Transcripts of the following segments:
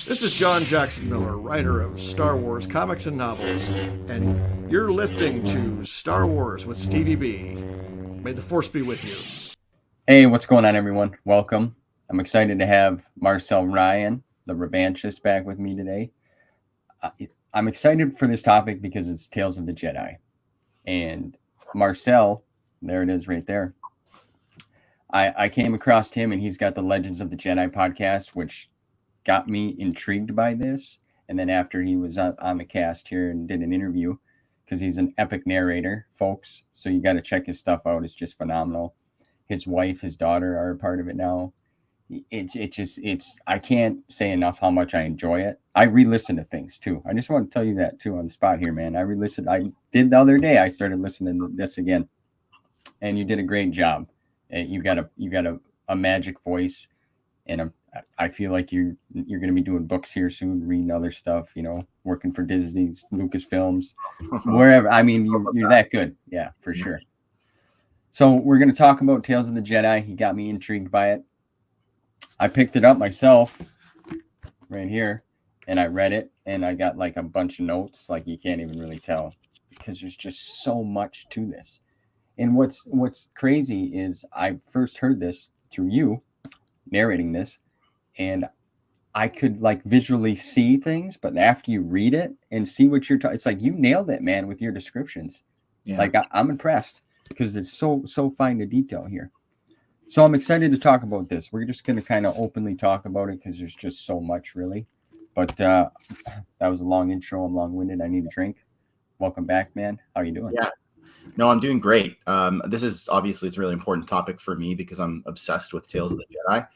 This is John Jackson Miller, writer of Star Wars comics and novels, and you're listening to Star Wars with Stevie B. May the Force be with you. Hey, what's going on, everyone? Welcome. I'm excited to have Marcel Ryan, the revanchist, back with me today. I'm excited for this topic because it's Tales of the Jedi. And Marcel, there it is right there. I came across him, and he's got the Legends of the Jedi podcast, which got me intrigued by this. And then after he was on the cast here and did an interview, because he's an epic narrator, folks. So you got to check his stuff out. It's just phenomenal. His wife, his daughter are a part of it now. I can't say enough how much I enjoy it. I re-listen to things too. I just want to tell you that too on the spot here, man. I did the other day. I started listening to this again, and you did a great job. You got a magic voice, and I feel like you're going to be doing books here soon, reading other stuff. You know, working for Disney's, Lucasfilms, wherever. I mean, you're that good. Yeah, for sure. So we're going to talk about Tales of the Jedi. He got me intrigued by it. I picked it up myself right here, and I read it, and I got like a bunch of notes, like you can't even really tell, because there's just so much to this. And what's crazy is I first heard this through you narrating this, and I could like visually see things, but after you read it and see what you're talking, it's like you nailed it, man, with your descriptions. Yeah. Like I'm impressed because it's so fine to detail here. So I'm excited to talk about this. We're just going to kind of openly talk about it because there's just so much, really. But that was a long intro. I'm long-winded. I need a drink. Welcome back, man. How you doing? Yeah. No, I'm doing great. This is obviously it's a really important topic for me because I'm obsessed with Tales of the Jedi.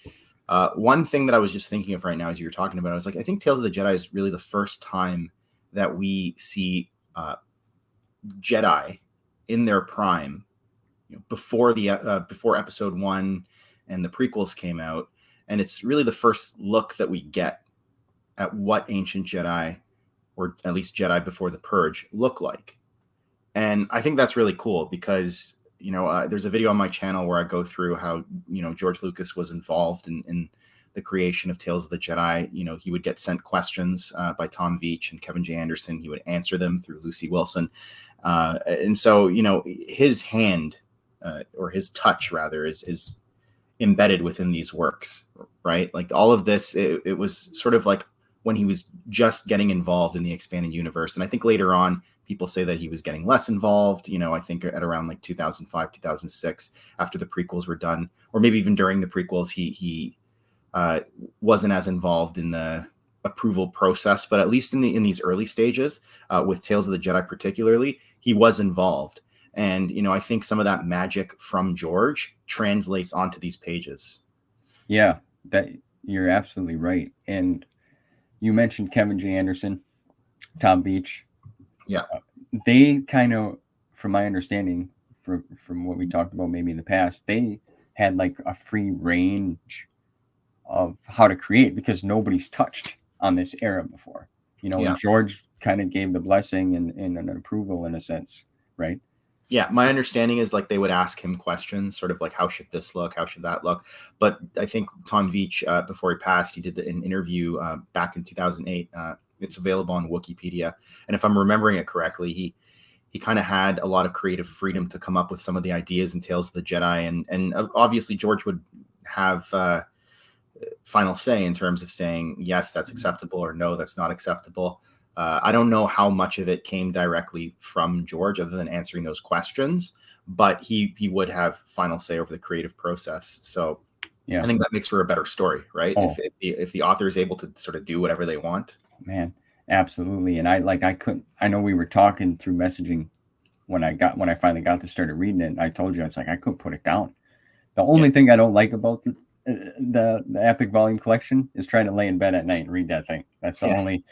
One thing that I was just thinking of right now as you were talking about, I was like, I think Tales of the Jedi is really the first time that we see Jedi in their prime, before Episode 1 and the prequels came out, and it's really the first look that we get at what ancient Jedi, or at least Jedi before the Purge, look like. And I think that's really cool because, there's a video on my channel where I go through how, George Lucas was involved in the creation of Tales of the Jedi. He would get sent questions by Tom Veitch and Kevin J. Anderson. He would answer them through Lucy Wilson. And so, his hand, or his touch rather, is embedded within these works, right? Like all of this, it was sort of like when he was just getting involved in the expanded universe. And I think later on, people say that he was getting less involved, I think at around like 2005, 2006, after the prequels were done, or maybe even during the prequels, he wasn't as involved in the approval process. But at least in these early stages, with Tales of the Jedi particularly, he was involved. And, I think some of that magic from George translates onto these pages. Yeah, that you're absolutely right. And you mentioned Kevin J. Anderson, Tom Veitch. Yeah. They kind of, from my understanding, from what we talked about maybe in the past, they had like a free range of how to create because nobody's touched on this era before. And George kind of gave the blessing and an approval in a sense, right? Yeah, my understanding is like they would ask him questions, sort of like, how should this look? How should that look? But I think Tom Veitch, before he passed, he did an interview back in 2008. It's available on Wikipedia. And if I'm remembering it correctly, he kind of had a lot of creative freedom to come up with some of the ideas in Tales of the Jedi. And obviously George would have final say in terms of saying, yes, that's acceptable, or no, that's not acceptable. I don't know how much of it came directly from George other than answering those questions, but he would have final say over the creative process. So yeah, I think that makes for a better story, right? Oh. If the author is able to sort of do whatever they want. Man, absolutely. And I know we were talking through messaging when I finally got to start reading it. I told you, it's like, I couldn't put it down. The only thing I don't like about the Epic Volume Collection is trying to lay in bed at night and read that thing. That's the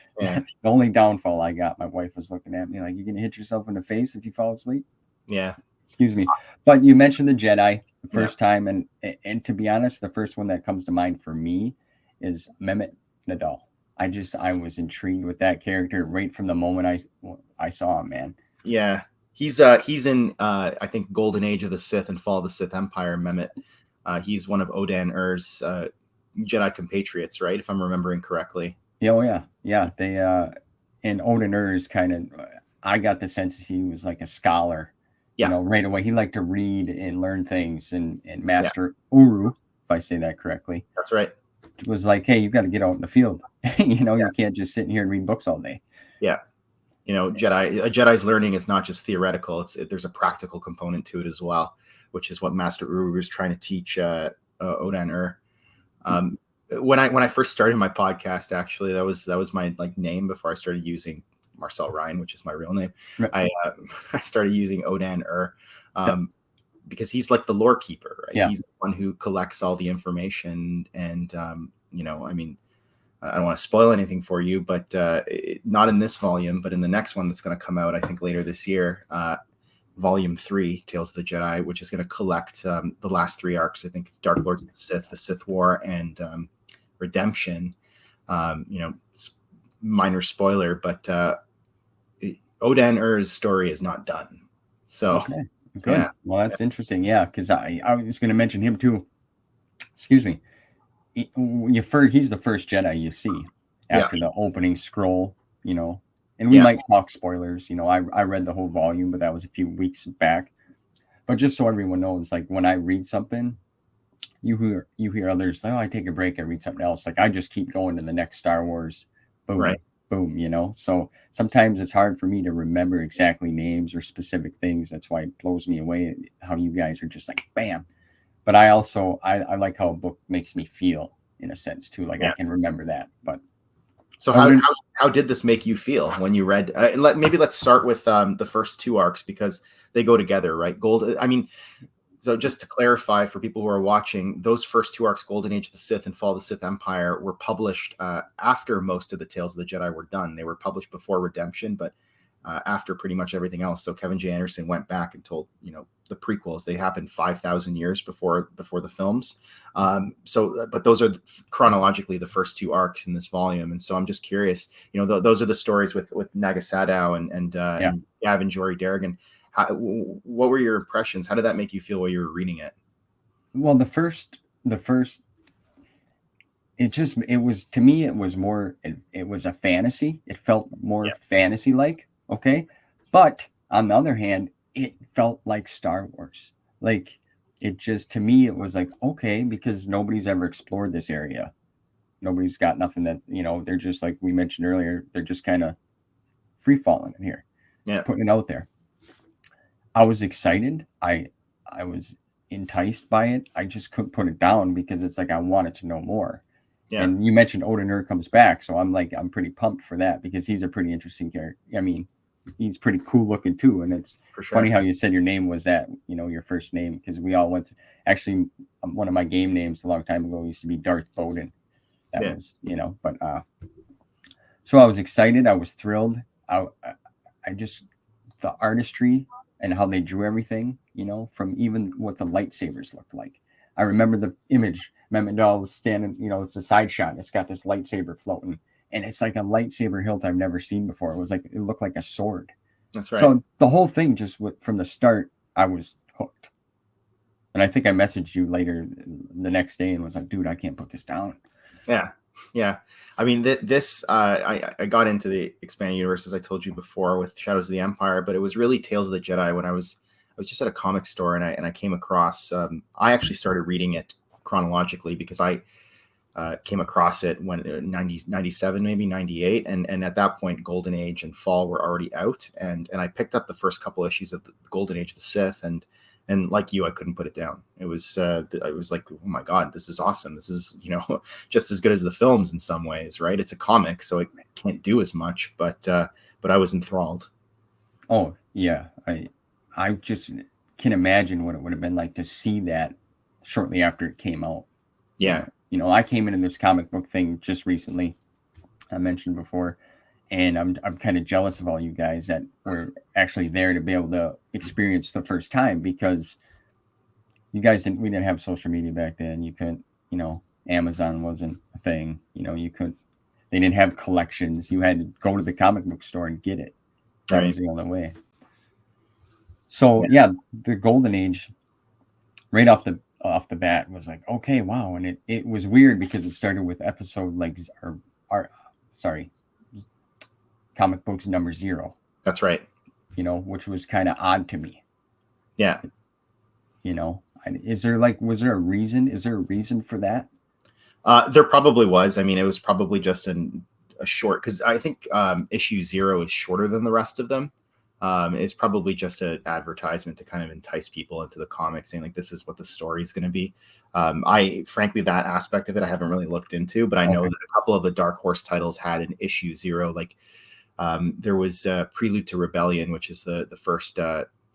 only downfall I got. My wife was looking at me like, you're gonna hit yourself in the face if you fall asleep. Yeah. Excuse me. But you mentioned the Jedi the first time, and to be honest, the first one that comes to mind for me is Mehmet Nadal. I was intrigued with that character right from the moment I saw him, man. Yeah. He's in I think Golden Age of the Sith and Fall of the Sith Empire, Mehmet. He's one of Odan Ur's Jedi compatriots, right? If I'm remembering correctly. Yeah, oh yeah. They and Odin is kind of. I got the sense he was like a scholar. Yeah. Right away he liked to read and learn things, and Yeah. Master Uru, if I say that correctly, That's right. was like, hey, you got to get out in the field. Yeah. You can't just sit in here and read books all day. Yeah. A Jedi's learning is not just theoretical. There's a practical component to it as well, which is what Master Uru is trying to teach Odin. When I first started my podcast, actually, that was my like name before I started using Marcel Ryan, which is my real name. Right. I started using Odin because he's like the lore keeper, right? Yeah. He's the one who collects all the information, and I mean, I don't want to spoil anything for you, but not in this volume, but in the next one that's going to come out, I think later this year, Volume 3, Tales of the Jedi, which is going to collect the last 3 arcs. I think it's Dark Lords of the Sith War, and Redemption. Minor spoiler, but Odin story is not done. So, okay, good. Yeah. Well, that's interesting. Yeah, because I was going to mention him too. Excuse me. He's the first Jedi you see after the opening scroll, and we might talk spoilers. I read the whole volume, but that was a few weeks back. But just so everyone knows, like when I read something, you hear others like, oh, I take a break, I read something else. Like I just keep going to the next Star Wars, boom, Right. boom, So sometimes it's hard for me to remember exactly names or specific things. That's why it blows me away how you guys are just like bam. But I also I like how a book makes me feel in a sense too. Like I can remember that. But so how did this make you feel when you read? Let's start with the first 2 arcs because they go together, right? So just to clarify for people who are watching, those first 2 arcs, Golden Age of the Sith and Fall of the Sith Empire, were published after most of the Tales of the Jedi were done. They were published before Redemption, but after pretty much everything else. So Kevin J. Anderson went back and told, the prequels. They happened 5,000 years before the films. But those are chronologically the first 2 arcs in this volume. And so I'm just curious, those are the stories with Nagasadow and Gavin Jory Darrigan. What were your impressions? How did that make you feel while you were reading it? Well, the first, it was, to me, it was more, it was a fantasy. It felt more fantasy-like, okay? But on the other hand, it felt like Star Wars. Like, it just, to me, it was like, okay, because nobody's ever explored this area. Nobody's got nothing that, they're just, like we mentioned earlier, they're just kind of free-falling in here. Just putting it out there. I was excited. I was enticed by it. I just couldn't put it down because it's like I wanted to know more. Yeah. And you mentioned Odin comes back, so I'm pretty pumped for that because he's a pretty interesting character. I mean, he's pretty cool looking too, and it's funny how you said your name was that, your first name, because we all went to, actually one of my game names a long time ago used to be Darth Bowden. That was, but so I was excited. I was thrilled. I just, the artistry and how they drew everything, from even what the lightsabers looked like. I remember the image, Memendal standing, it's a side shot, and it's got this lightsaber floating, and it's like a lightsaber hilt I've never seen before. It looked like a sword. That's right. So the whole thing, just from the start, I was hooked. And I think I messaged you later the next day and was like, dude, I can't put this down. Yeah. I mean, I got into the expanded universe, as I told you before, with Shadows of the Empire, but it was really Tales of the Jedi when I was just at a comic store and I came across, I actually started reading it chronologically because I came across it when 97, maybe 98. And at that point, Golden Age and Fall were already out. And I picked up the first couple issues of the Golden Age of the Sith, and like you, I couldn't put it down. It was, I was like, oh my God, this is awesome. This is, just as good as the films in some ways, right? It's a comic, so it can't do as much, but I was enthralled. Oh yeah. I just can imagine what it would have been like to see that shortly after it came out. Yeah. I came into this comic book thing just recently, I mentioned before, and I'm kind of jealous of all you guys that were actually there to be able to experience the first time, because we didn't have social media back then. You couldn't, Amazon wasn't a thing. They didn't have collections. You had to go to the comic book store and get it. That was the only way. So the Golden Age, right off the bat, was like, okay, wow. And it was weird because it started with episode comic books number 0. That's right. Which was kind of odd to me. Yeah. Was there a reason? Is there a reason for that? There probably was. I mean, it was probably just a short, because I think issue 0 is shorter than the rest of them. It's probably just an advertisement to kind of entice people into the comic, saying like, this is what the story is going to be. Frankly, that aspect of it, I haven't really looked into, but I know that a couple of the Dark Horse titles had an issue 0. Like there was Prelude to Rebellion, which is the first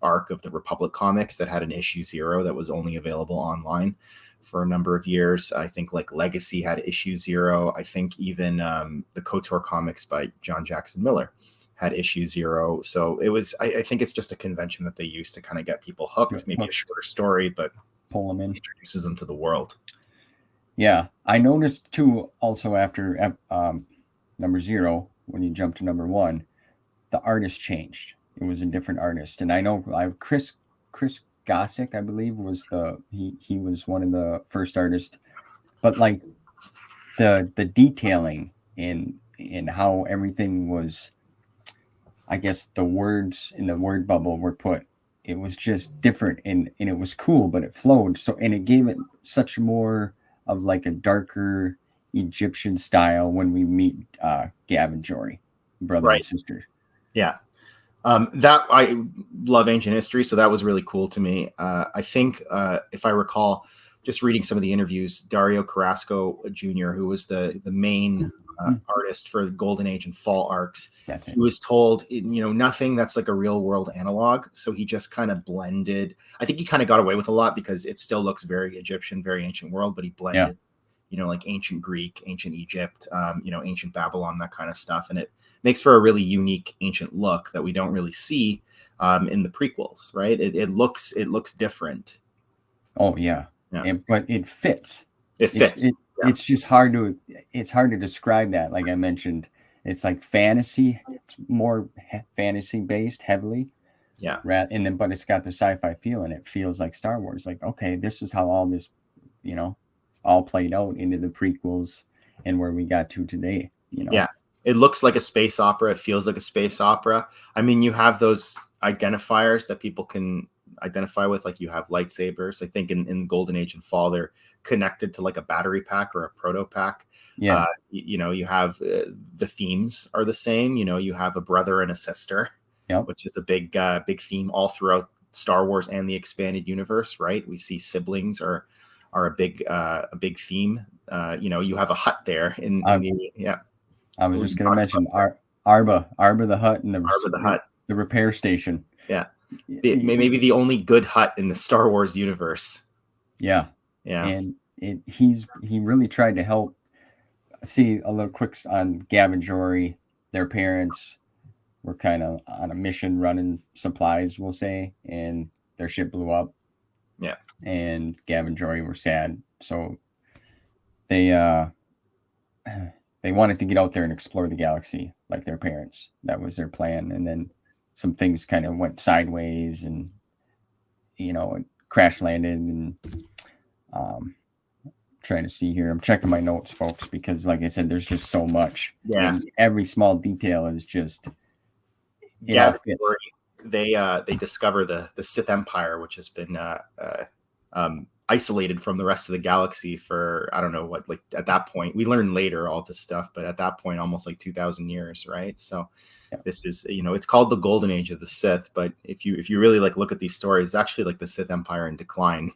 arc of the Republic comics that had an issue 0 that was only available online for a number of years. I think like Legacy had issue 0. I think even the KOTOR comics by John Jackson Miller had issue 0. So it was, I think it's just a convention that they use to kind of get people hooked, maybe a shorter story, but pull them in, introduces them to the world. Yeah. I noticed too, also after number 0, when you jump to number 1, the artist changed. It was a different artist. And I know Chris Gossick, I believe, was he was one of the first artists, but like the detailing in how everything was, I guess the words in the word bubble were put, it was just different, and it was cool, but it flowed. So, and it gave it such more of like a darker Egyptian style when we meet Gab and Jory, brother and sister. Yeah. That I love ancient history, so that was really cool to me. I think if I recall, just reading some of the interviews, Dario Carrasco Jr., who was the main artist for the Golden Age and Fall arcs, he was told, nothing that's like a real world analog. So he just kind of blended. I think he kind of got away with a lot because it still looks very Egyptian, very ancient world, but he blended, like ancient Greek, ancient Egypt, ancient Babylon, that kind of stuff, and it makes for a really unique ancient look that we don't really see in the prequels, right? It looks different. Oh yeah. But it fits. It fits. It's just hard to describe that. Like I mentioned, it's like fantasy. It's more fantasy based heavily. Yeah. But it's got the sci-fi feel, and it feels like Star Wars. Like, okay, this is how all this, all played out into the prequels and where we got to today. Yeah. It looks like a space opera. It feels like a space opera. I mean, you have those identifiers that people can identify with, like you have lightsabers. I think in Golden Age and Fall, they're connected to like a battery pack or a proto pack. Yeah. You have the themes are the same. You have a brother and a sister, which is a big theme all throughout Star Wars and the expanded universe, right? We see siblings are a big theme. You have a hut there in the I was just going to mention Arba the hut, and the repair station. Yeah. Maybe the only good hut in the Star Wars universe. Yeah. Yeah. And he really tried to help. See a little quick on Gab and Jory. Their parents were kind of on a mission running supplies, we'll say, and their ship blew up. Yeah. And Gab and Jory were sad. So they wanted to get out there and explore the galaxy like their parents. That was their plan. And then some things kind of went sideways, and, it crash landed. And trying to see here. I'm checking my notes, folks, because like I said, there's just so much. Yeah. And every small detail is just, all fits. They discover the Sith Empire, which has been isolated from the rest of the galaxy for, I don't know what, like at that point, we learn later all this stuff, but at that point, almost like 2,000 years, right? So this is, it's called the Golden Age of the Sith, but if you really like look at these stories, it's actually like the Sith Empire in decline.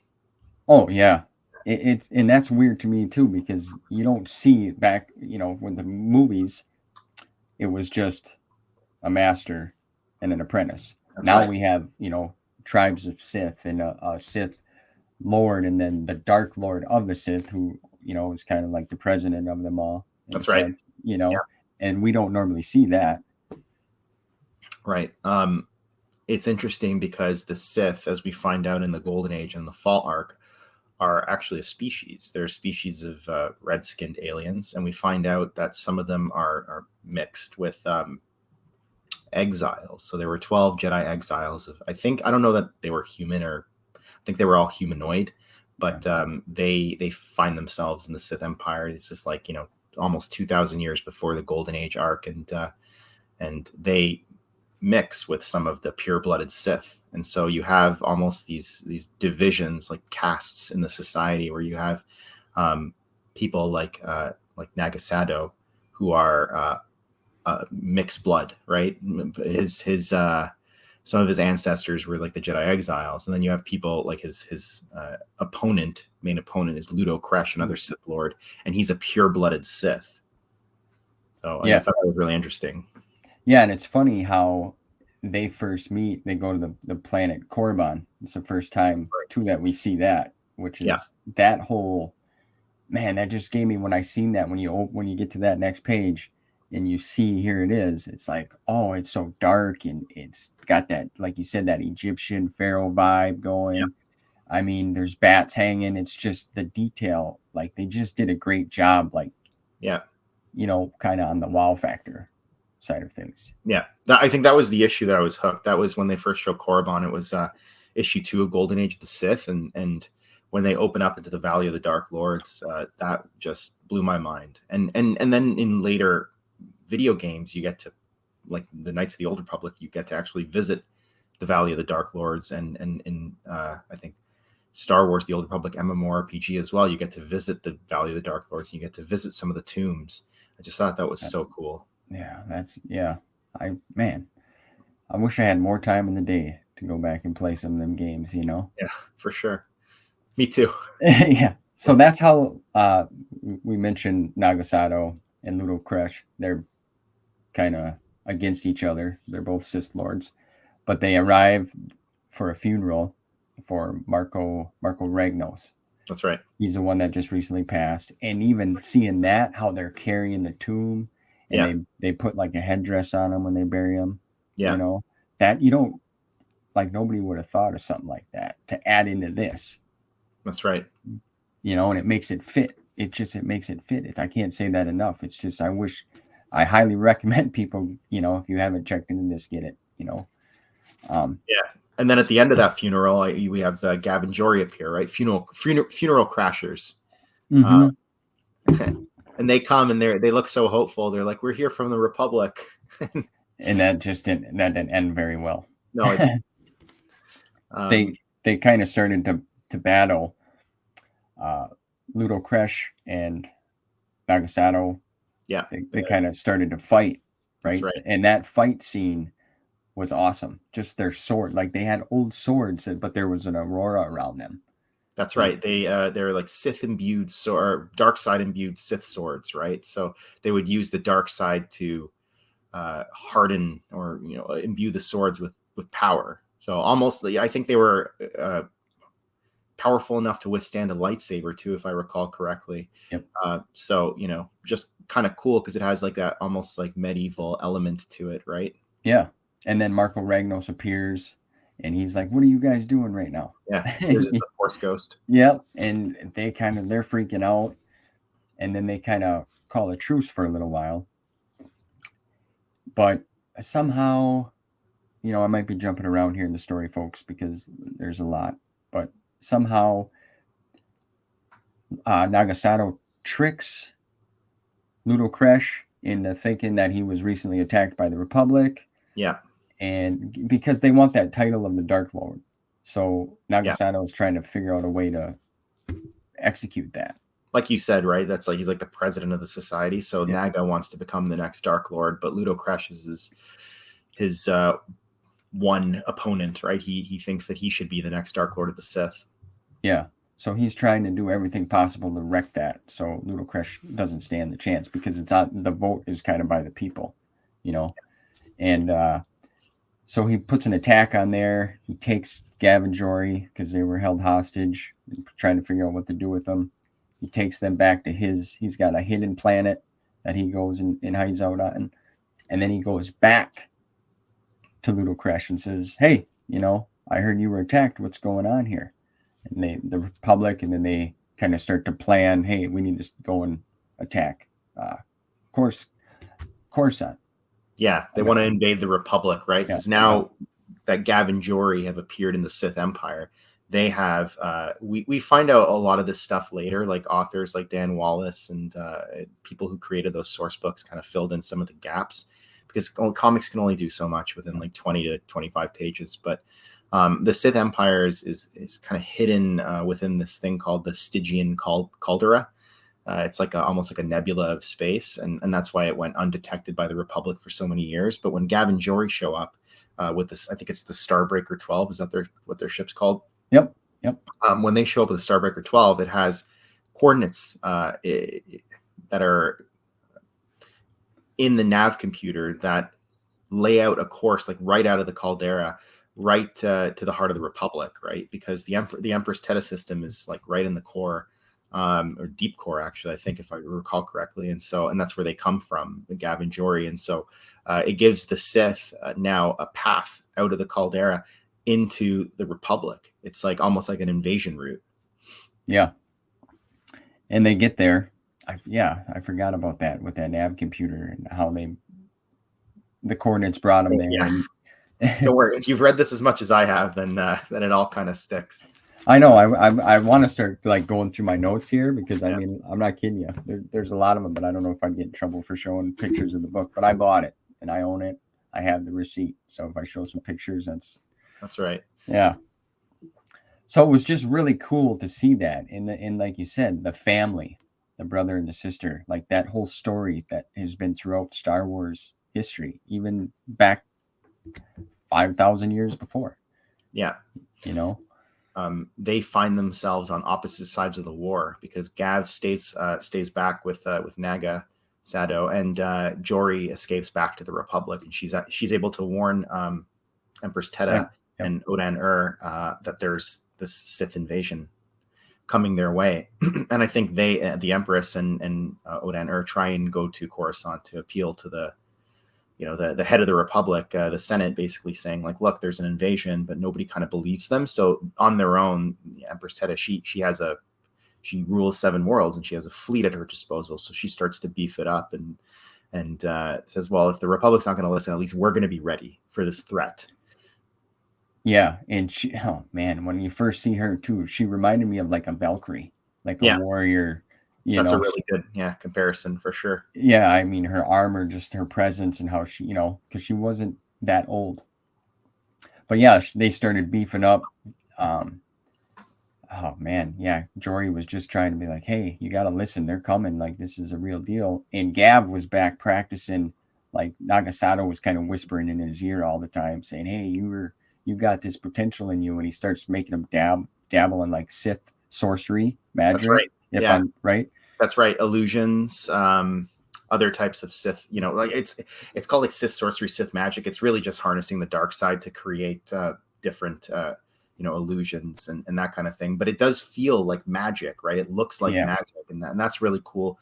Oh yeah. And that's weird to me too, because you don't see back, when the movies, it was just a master and an apprentice. That's now right. We have, tribes of Sith and a Sith Lord, and then the Dark Lord of the Sith, who, is kind of like the president of them all. That's right. Sense, and we don't normally see that. Right. It's interesting because the Sith, as we find out in the Golden Age and the Fall arc, are actually a species. They're a species of red-skinned aliens, and we find out that some of them are mixed with exiles. So there were 12 Jedi exiles. I don't know that they were human, or I think they were all humanoid, but they find themselves in the Sith Empire. It's just like, almost 2,000 years before the Golden Age arc, and they mix with some of the pure-blooded Sith, and so you have almost these divisions, like castes in the society, where you have people like Nagasato, who are mixed blood, right? His some of his ancestors were like the Jedi exiles, and then you have people like his main opponent is Ludo Kresh, another Sith Lord, and he's a pure-blooded Sith. So I thought that was really interesting. Yeah, and it's funny how they first meet. They go to the planet Korriban. It's the first time too that we see that, which is that whole, man, that just gave me, when I seen that, when you get to that next page and you see, here it is, it's like, oh, it's so dark, and it's got that, like you said, that Egyptian pharaoh vibe going. Yeah. I mean, there's bats hanging. It's just the detail. Like, they just did a great job, like, kind of on the wow factor side of things. Yeah, I think that was the issue that I was hooked. That was when they first showed Korriban. It was issue 2 of Golden Age of the Sith, and when they open up into the Valley of the Dark Lords, that just blew my mind. And then in later video games, you get to, like the Knights of the Old Republic, you get to actually visit the Valley of the Dark Lords, and in I think Star Wars: The Old Republic MMORPG as well, you get to visit the Valley of the Dark Lords, and you get to visit some of the tombs. I just thought that was so cool. Yeah, I wish I had more time in the day to go back and play some of them games, Yeah, for sure. Me too. Yeah. So that's how we mentioned Nagasato and Ludo Kresh. They're kind of against each other. They're both Sith Lords, but they arrive for a funeral for Marco Ragnos. That's right. He's the one that just recently passed. And even seeing that, how they're carrying the tomb, and they put like a headdress on him when they bury him. Yeah. That you don't, like, nobody would have thought of something like that to add into this. That's right. And it makes it fit. It makes it fit. I can't say that enough. It's just, I highly recommend people, if you haven't checked into this, get it, And then at the end of that funeral, we have Gavin Jory appear, right? Funeral crashers. Mm-hmm. And they come, and they look so hopeful. They're like, "We're here from the Republic." And that didn't end very well. No, it didn't. They kind of started to battle Ludo Kresh and Nagasato. Yeah. They kind of started to fight, right? That's right. And that fight scene was awesome. Just their sword, like they had old swords, but there was an aurora around them. That's right. They're like Sith imbued, or dark side imbued Sith swords, right? So they would use the dark side to harden or imbue the swords with power. So almost, I think they were powerful enough to withstand a lightsaber too, if I recall correctly. Yep. So just kind of cool because it has like that almost like medieval element to it, right? Yeah. And then Marco Ragnos appears, and he's like, "What are you guys doing right now?" Yeah, here's the Force Ghost. Yep. And they're freaking out, and then they kind of call a truce for a little while. But somehow, I might be jumping around here in the story, folks, because there's a lot. But somehow, Nagasato tricks Ludo Kresh into thinking that he was recently attacked by the Republic. Yeah. And because they want that title of the Dark Lord. So Nagasato is trying to figure out a way to execute that. Like you said, right? That's like, he's like the president of the society. So Naga wants to become the next Dark Lord, but Ludo Kresh is his one opponent, right? He thinks that he should be the next Dark Lord of the Sith. Yeah. So he's trying to do everything possible to wreck that. So Ludo Kresh doesn't stand the chance because the vote is kind of by the people, And so he puts an attack on there. He takes Gavin Jory because they were held hostage, trying to figure out what to do with them. He takes them back to he's got a hidden planet that he goes and hides out on. And then he goes back to Ludo Kresh and says, "Hey, I heard you were attacked. What's going on here?" And the Republic, and then they kind of start to plan, "Hey, we need to go and attack Coruscant." Yeah, they want to invade the Republic, right? Because now that Gavin Jory have appeared in the Sith Empire, they have we find out a lot of this stuff later, like authors like Dan Wallace and people who created those source books kind of filled in some of the gaps, because comics can only do so much within like 20 to 25 pages. But the Sith Empire is kind of hidden within this thing called the Stygian caldera. It's like almost like a nebula of space, and that's why it went undetected by the Republic for so many years. But when Gav and Jory show up with this, I think it's the Starbreaker 12. Is that what their ship's called? Yep. When they show up with the Starbreaker 12, it has coordinates that are in the nav computer that lay out a course like right out of the caldera, right to the heart of the Republic, right? Because the Empress Teta system is like right in the core, or deep core, actually, I think, if I recall correctly. And that's where they come from, Gav and Jory. And so it gives the Sith now a path out of the caldera into the Republic. It's like almost like an invasion route. Yeah. And they get there. I forgot about that with that nav computer and how the coordinates brought them there. Yeah. Don't worry. If you've read this as much as I have, then it all kind of sticks. I know. I want to start like going through my notes here, because I mean, I'm not kidding you. There's a lot of them, but I don't know if I'd get in trouble for showing pictures of the book. But I bought it and I own it. I have the receipt. So if I show some pictures, that's right. Yeah. So it was just really cool to see that in like you said, the family, the brother and the sister, like that whole story that has been throughout Star Wars history, even back 5,000 years before. Yeah. You know, they find themselves on opposite sides of the war, because Gav stays back with Naga Sado, and Jory escapes back to the Republic, and she's able to warn Empress Teta and Odan that there's this Sith invasion coming their way. And I think the Empress and Odan try and go to Coruscant to appeal to the head of the Republic, the Senate, basically saying like, look, there's an invasion, but nobody kind of believes them. So on their own, Empress Teta, she rules 7 worlds, and she has a fleet at her disposal. So she starts to beef it up and says, well, if the Republic's not going to listen, at least we're going to be ready for this threat. Yeah. And oh man, when you first see her too, she reminded me of like a Valkyrie, like a warrior. That's a really good comparison for sure. Yeah, I mean, her armor, just her presence, and how she, because she wasn't that old. But yeah, they started beefing up. Oh man, yeah, Jory was just trying to be like, hey, you got to listen, they're coming, like this is a real deal. And Gav was back practicing, like Nagasado was kind of whispering in his ear all the time, saying, hey, you got this potential in you. And he starts making him dabble in like Sith sorcery magic. That's right. I'm right. That's right. Illusions, other types of Sith, like it's called like Sith sorcery, Sith magic. It's really just harnessing the dark side to create different, illusions and that kind of thing. But it does feel like magic, right? It looks like magic, and that's really cool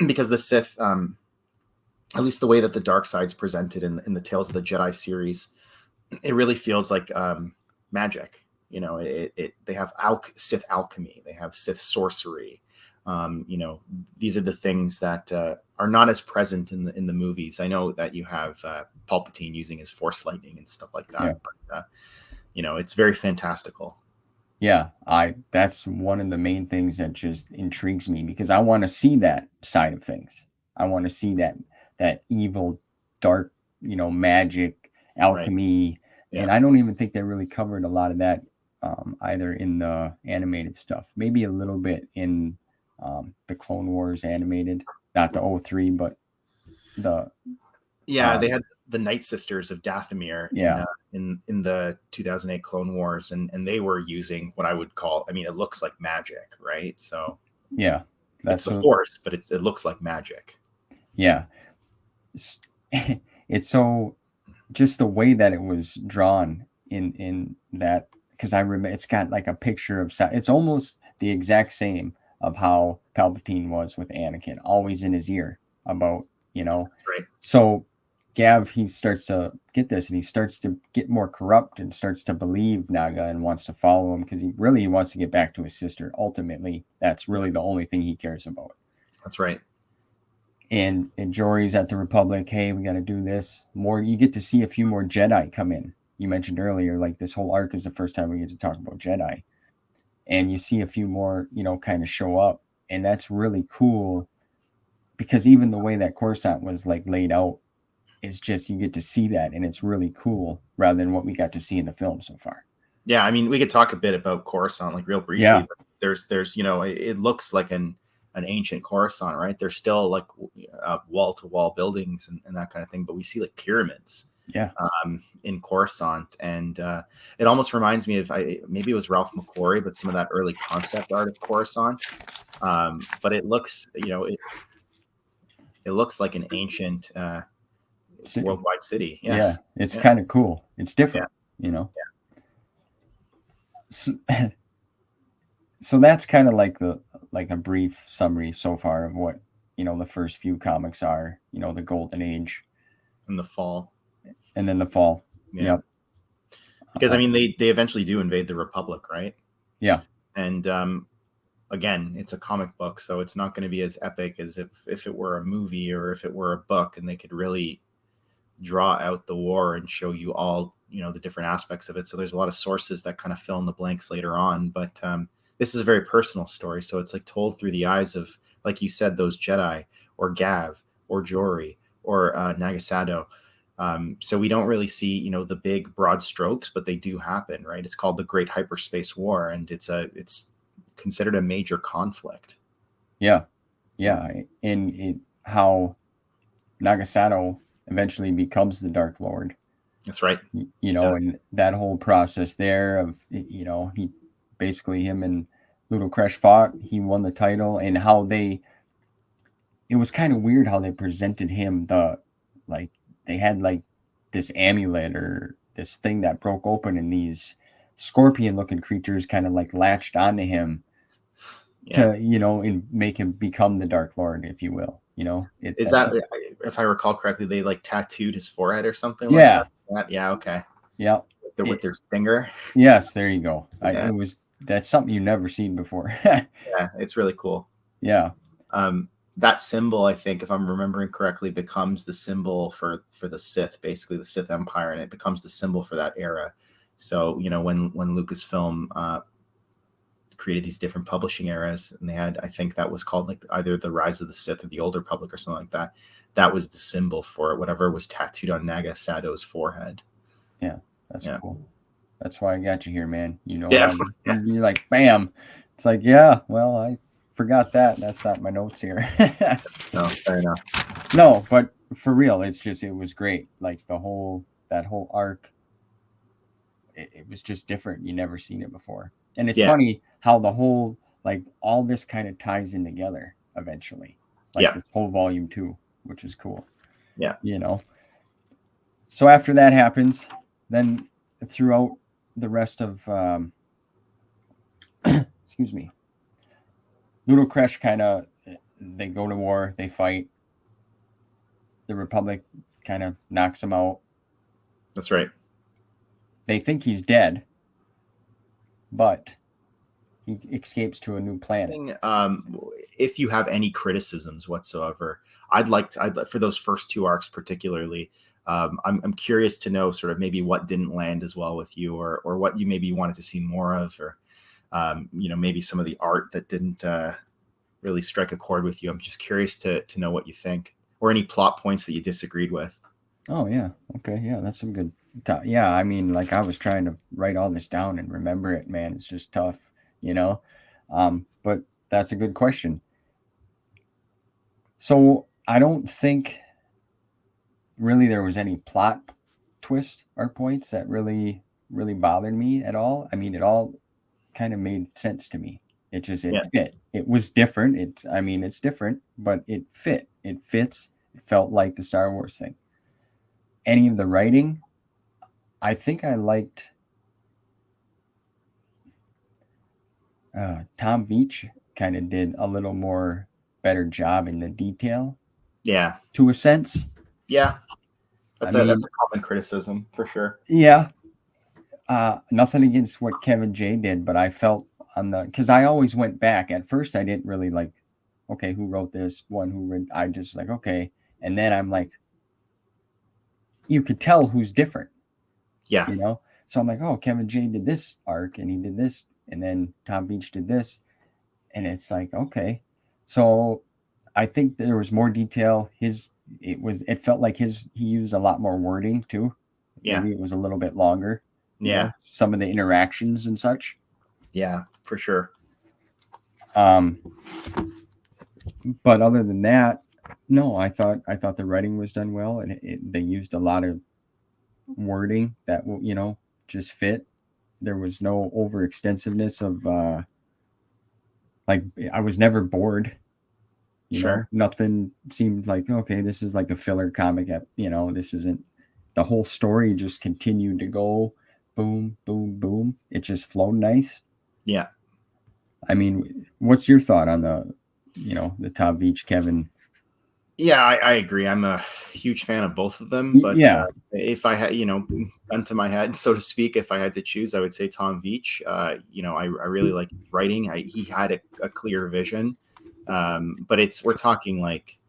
because the Sith, at least the way that the dark side's presented in the Tales of the Jedi series, it really feels like magic. They have Sith alchemy, they have Sith sorcery. These are the things that are not as present in the movies. I know that you have Palpatine using his Force lightning and stuff like that, but it's very fantastical. Yeah, that's one of the main things that just intrigues me, because I want to see that side of things. I want to see that evil, dark, magic, alchemy. Right. Yeah. And I don't even think they really covered a lot of that either in the animated stuff. Maybe a little bit in the Clone Wars animated, not the 03, but they had the Night Sisters of Dathomir in the 2008 Clone Wars, and they were using what I would call, it looks like magic, right? So yeah, that's the Force, but it looks like magic. Yeah, it's so just the way that it was drawn in that, because I remember it's got like a picture of, it's almost the exact same of how Palpatine was with Anakin, always in his ear about, Right. So Gav, he starts to get this, and he starts to get more corrupt and starts to believe Naga and wants to follow him, because he wants to get back to his sister. Ultimately, that's really the only thing he cares about. That's right. And Jory's at the Republic. Hey, we got to do this more. You get to see a few more Jedi come in. You mentioned earlier, like this whole arc is the first time we get to talk about Jedi. and you see a few more, kind of show up, and that's really cool because even the way that Coruscant was like laid out is just you get to see that, and it's really cool rather than what we got to see in the film so far. Yeah, I mean, we could talk a bit about Coruscant, like real briefly. Yeah. But there's it looks like an ancient Coruscant, right? There's still like wall to wall buildings and that kind of thing, but we see like pyramids. Yeah. In Coruscant, and it almost reminds me of maybe it was Ralph McQuarrie, but some of that early concept art of Coruscant. But it looks, it looks like an ancient worldwide city. Yeah, it's kind of cool. It's different, Yeah. So that's kind of like a brief summary so far of what the first few comics are. The Golden Age, In the fall, and then the fall. Yeah. Yep. Because I mean, they eventually do invade the Republic, right? Yeah. And again, it's a comic book, so it's not going to be as epic as if it were a movie or if it were a book, and they could really draw out the war and show you all the different aspects of it. So there's a lot of sources that kind of fill in the blanks later on, but this is a very personal story, so it's like told through the eyes of, like you said, those Jedi or Gav or Jory or Nagasato. So we don't really see the big broad strokes, but they do happen, right? It's called the Great Hyperspace War, and it's considered a major conflict. Yeah. And how Nagasato eventually becomes the Dark Lord. That's right. And that whole process there of he basically, him and Ludocresh fought, he won the title, and how it was kind of weird how they presented him, they had like this amulet or this thing that broke open, and these scorpion looking creatures kind of like latched onto him to and make him become the Dark Lord, if you will. Is that, if I recall correctly, they like tattooed his forehead or something? Yeah. Like that? Yeah. Okay. Yeah. With their stinger. Yes, there you go. Yeah. That's something you've never seen before. Yeah, it's really cool. Yeah. That symbol, I think, if I'm remembering correctly, becomes the symbol for the Sith, basically the Sith Empire, and it becomes the symbol for that era. So when Lucasfilm created these different publishing eras, and they had, I think that was called like either the Rise of the Sith or the Old Republic or something like that. That was the symbol for it, whatever was tattooed on Nagasato's forehead. Yeah, that's cool. That's why I got you here, man. Yeah. You're like, bam. It's like, yeah, well, I forgot that. That's not my notes here. No, fair enough. No, but for real, it was great. Like that whole arc, it was just different. You never seen it before. And it's funny how the whole, like, all this kind of ties in together eventually. Like this whole volume 2, which is cool. Yeah. So after that happens, then throughout the rest of, excuse me, Ludocresh kind of, they go to war, they fight. The Republic kind of knocks him out. That's right. They think he's dead, but he escapes to a new planet. If you have any criticisms whatsoever, I'd like for those first 2 arcs particularly. I'm curious to know sort of maybe what didn't land as well with you, or what you maybe wanted to see more of, or maybe some of the art that didn't really strike a chord with you. I'm just curious to know what you think, or any plot points that you disagreed with. Oh yeah, okay, yeah, that's some good. Yeah, I mean, like, I was trying to write all this down and remember it, man. It's just tough, but that's a good question. So I don't think really there was any plot twist or points that really bothered me at all. I mean, it all kind of made sense to me. It fit. It was different. It's different, but it fit. It fits. It felt like the Star Wars thing. Any of the writing, I think I liked Tom Veitch kind of did a little more better job in the detail. Yeah. To a sense. Yeah. That's a common criticism for sure. Yeah. Nothing against what Kevin J did, but I felt because I always went back. At first I didn't really like, okay, who wrote this one, I just like, okay. And then I'm like, you could tell who's different. Yeah. So I'm like, oh, Kevin J did this arc and he did this. and then Tom Beach did this, and it's like, okay. So I think there was more detail. It felt like he used a lot more wording too. Yeah. Maybe it was a little bit longer. Yeah. Some of the interactions and such. Yeah, for sure. But other than that, no, I thought the writing was done well, and they used a lot of wording that just fit. There was no overextensiveness of like, I was never bored. Sure. Nothing seemed like, okay, this is like a filler comic. This isn't, the whole story just continued to go boom, boom, boom. It just flowed nice. Yeah. I mean, what's your thought on the Tom Beach, Kevin? Yeah, I agree. I'm a huge fan of both of them. But yeah, if I had, gun to my head, so to speak, if I had to choose, I would say Tom Veitch. I really like his writing. He had a clear vision. But we're talking like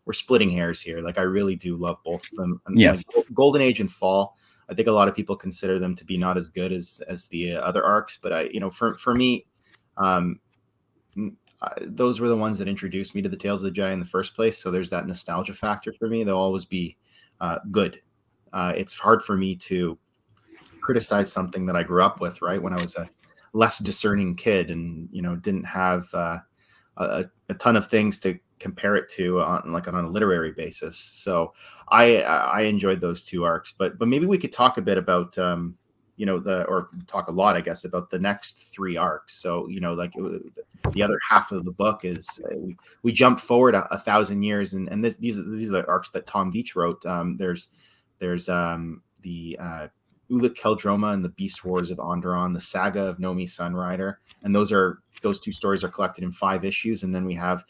we're splitting hairs here. Like, I really do love both of them. And yes. Like Golden Age and Fall, I think a lot of people consider them to be not as good as the other arcs. But for me, those were the ones that introduced me to the Tales of the Jedi in the first place. So there's that nostalgia factor for me. They'll always be good. It's hard for me to criticize something that I grew up with, right? When I was a less discerning kid and, didn't have a ton of things to compare it to on a literary basis. So I enjoyed those two arcs, but maybe we could talk a bit about, or talk a lot, I guess, about the next three arcs. So, the other half of the book is we jump forward 1,000 years, and these are the arcs that Tom Veitch wrote. There's the Ulic Droma and the Beast Wars of Onderon, the Saga of Nomi Sunrider, and those two stories are collected in 5 issues, and then we have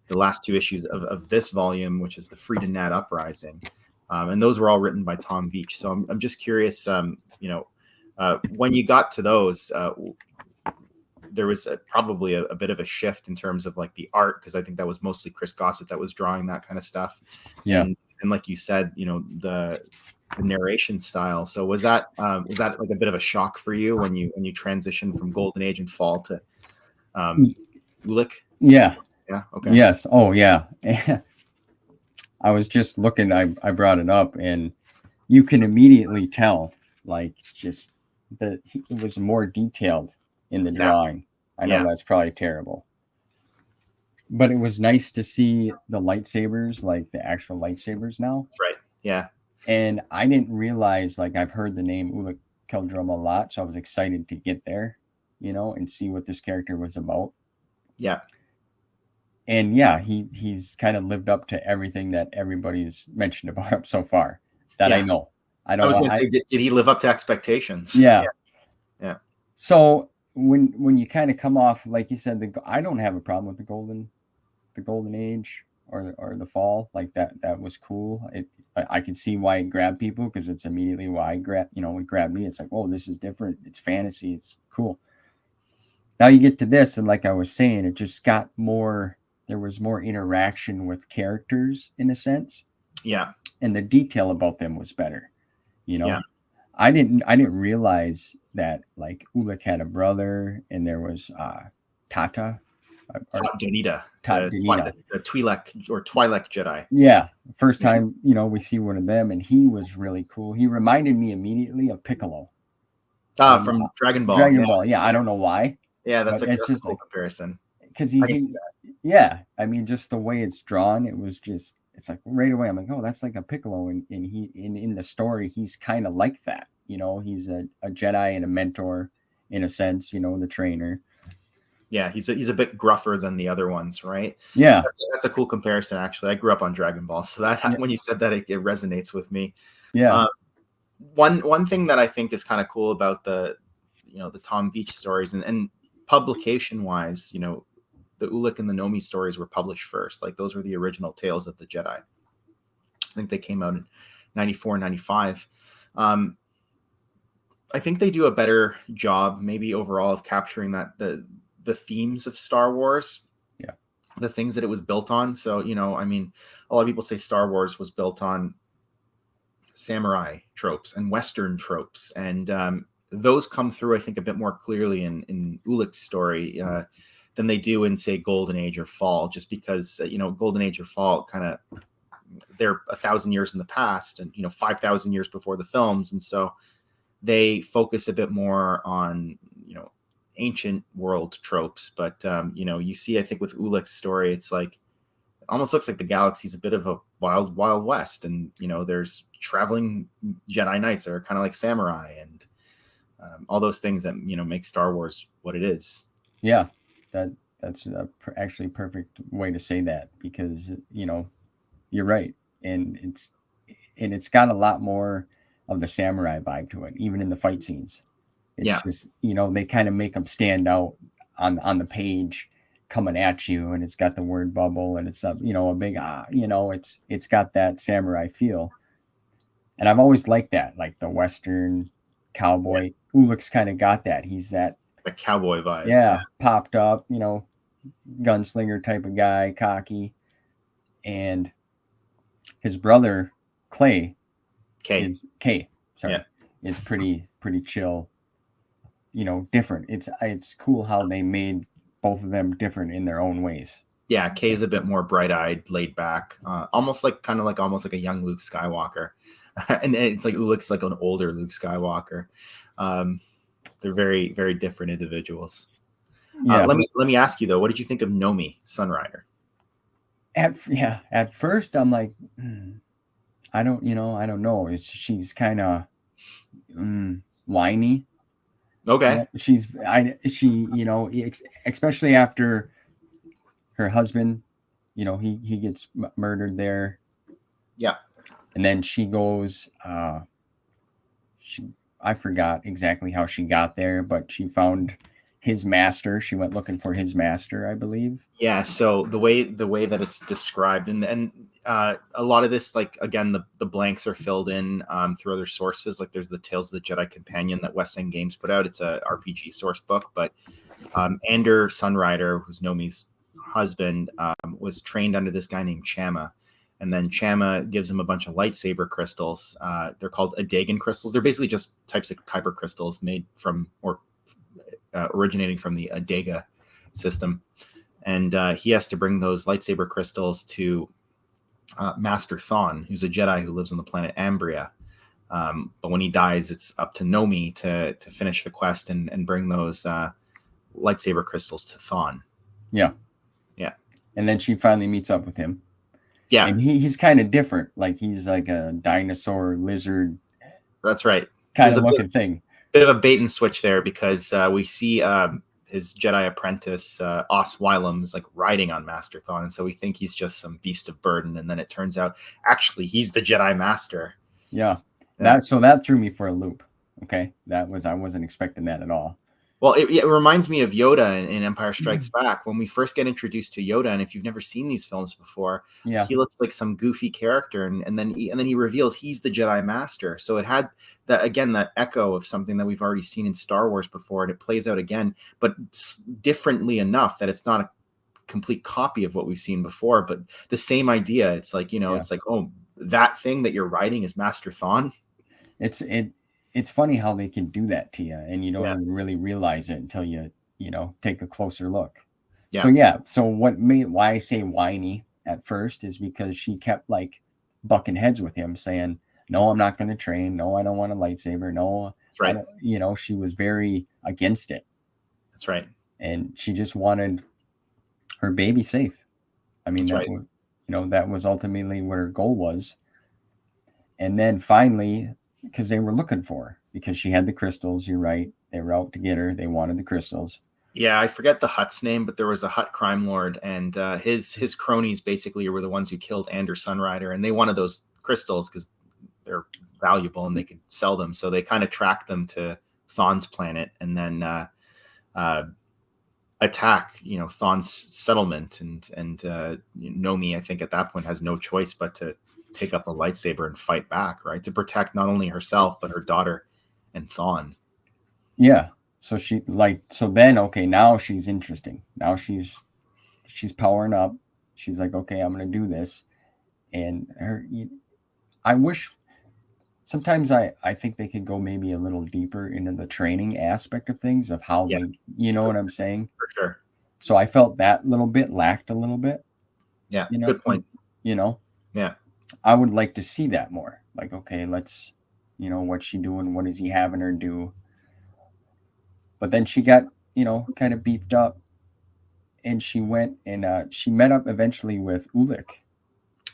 the last 2 issues of this volume, which is the Frida Nat Uprising, and those were all written by Tom Veitch. So I'm just curious, when you got to those, there was probably a bit of a shift in terms of like the art, because I think that was mostly Chris Gossett that was drawing that kind of stuff. Yeah. And like you said, the narration style. So was that like a bit of a shock for you when you transitioned from Golden Age and Fall to Ulic? Yeah. Yeah. Okay. Yes. Oh, yeah. I was just looking. I brought it up, and you can immediately tell, like, just that it was more detailed in the drawing. I know that's probably terrible, but it was nice to see the lightsabers, like the actual lightsabers now. Right. Yeah. And I didn't realize, like, I've heard the name Ulic Qel-Droma a lot, so I was excited to get there, and see what this character was about. Yeah. And yeah, he's kind of lived up to everything that everybody's mentioned about him so far that I know. I was going to say, did he live up to expectations? Yeah. Yeah. So when you kind of come off, like you said, I don't have a problem with the Golden Age or the Fall. Like that was cool. I can see why it grabbed people, because it's immediately why it grabbed me. It's like, oh, this is different. It's fantasy. It's cool. Now you get to this, and like I was saying, it just got more. There was more interaction with characters in a sense. Yeah. And the detail about them was better. Yeah. I didn't realize that, like, Ulic had a brother, and there was Tata. Donita. Donita. The Twi'lek or Twi'lek Jedi. Yeah. First time, we see one of them, and he was really cool. He reminded me immediately of Piccolo. From Dragon Ball. Dragon Ball. Yeah. I don't know why. Yeah, that's a cool comparison. Because I mean, just the way it's drawn, it's like right away I'm like, oh, that's like a Piccolo, and he in the story he's kind of like that. He's a Jedi and a mentor in a sense, the trainer. Yeah, he's a bit gruffer than the other ones, right? Yeah, that's a cool comparison. Actually, I grew up on Dragon Ball, so that when you said that, it resonates with me. Yeah. One thing that I think is kind of cool about the Tom Veitch stories, and publication wise, the Ulic and the Nomi stories were published first. Like, those were the original Tales of the Jedi. I think they came out in 94, 95. I think they do a better job, maybe overall, of capturing that the themes of Star Wars. Yeah. The things that it was built on. So, I mean, a lot of people say Star Wars was built on samurai tropes and Western tropes. And those come through, I think, a bit more clearly in Ulic's story than they do in, say, Golden Age or Fall, just because, Golden Age or Fall kind of, they're 1,000 years in the past and, 5,000 years before the films. And so they focus a bit more on, ancient world tropes. But, you see, I think with Ulic's story, it's like, it almost looks like the galaxy's a bit of a wild, wild west. And, there's traveling Jedi Knights that are kind of like samurai and all those things that, make Star Wars what it is. Yeah, that's actually a perfect way to say that, because, you're right. And it's got a lot more of the samurai vibe to it, even in the fight scenes. It's just, they kind of make them stand out on the page coming at you, and it's got the word bubble, and it's a big, it's got that samurai feel. And I've always liked that, like the Western cowboy. Ulic's kind of got that. He's that a cowboy vibe. Yeah, popped up, gunslinger type of guy, cocky. And his brother K is pretty chill, different. It's cool how they made both of them different in their own ways. Yeah, K is a bit more bright-eyed, laid back, almost like a young Luke Skywalker. And it's like Ulic's like an older Luke Skywalker. They're very, very different individuals. Yeah. Let me ask you though, what did you think of Nomi Sunrider? At first I'm like, I don't know. She's kind of whiny. Okay. Especially after her husband, he gets murdered there. Yeah. And then she goes, I forgot exactly how she got there, but she found his master. She went looking for his master, I believe. Yeah. So the way that it's described, and a lot of this, like, again, the blanks are filled in through other sources. Like there's the Tales of the Jedi Companion that West End Games put out. It's a RPG source book, but Ander Sunrider, who's Nomi's husband, was trained under this guy named Chama. And then Chama gives him a bunch of lightsaber crystals. They're called Adagan crystals. They're basically just types of Kuiper crystals made from, or originating from the Adega system. And he has to bring those lightsaber crystals to Master Thawne, who's a Jedi who lives on the planet Ambria. But when he dies, it's up to Nomi to finish the quest and bring those lightsaber crystals to Thawne. Yeah. Yeah. And then she finally meets up with him. Yeah. And he's kind of different. Like he's like a dinosaur lizard. That's right. Kind of looking thing. Bit of a bait and switch there, because we see his Jedi apprentice, Os Wylam's like riding on Master Thawne. And so we think he's just some beast of burden. And then it turns out actually he's the Jedi Master. Yeah. That threw me for a loop. Okay. I wasn't expecting that at all. Well, it reminds me of Yoda in Empire Strikes Back. When we first get introduced to Yoda, and if you've never seen these films before, he looks like some goofy character, and then he reveals he's the Jedi Master. So it had that echo of something that we've already seen in Star Wars before, and it plays out again, but differently enough that it's not a complete copy of what we've seen before, but the same idea. It's like, it's like, oh, that thing that you're riding is Master Thawne. It's funny how they can do that to you, and you don't even really realize it until you take a closer look. Yeah. So why I say whiny at first is because she kept like bucking heads with him, saying, "No, I'm not going to train. No, I don't want a lightsaber. No." That's right. She was very against it. That's right. And she just wanted her baby safe. I mean, that was ultimately what her goal was. And then finally, because they were looking for her, because she had the crystals. You're right. They were out to get her. They wanted the crystals. Yeah, I forget the Hutt's name, but there was a Hutt crime lord, and his cronies basically were the ones who killed Ander Sunrider, and they wanted those crystals because they're valuable and they could sell them. So they kind of tracked them to Thawne's planet and then attack, Thawne's settlement, and Nomi, I think at that point has no choice but to take up a lightsaber and fight back, right, to protect not only herself but her daughter and Thawne. Yeah. So now she's interesting. Now she's powering up. She's like, okay, I'm gonna do this. And I wish sometimes I think they could go maybe a little deeper into the training aspect of things of how Yeah. they, you know what I'm saying? For sure. So I felt that little bit lacked a little bit, Yeah. you know, Good point. you know, Yeah. I would like to see that more. Like, okay, let's, you know, what's she doing? What is he having her do? But then she got, you know, kind of beefed up, and she went and she met up eventually with Ulic.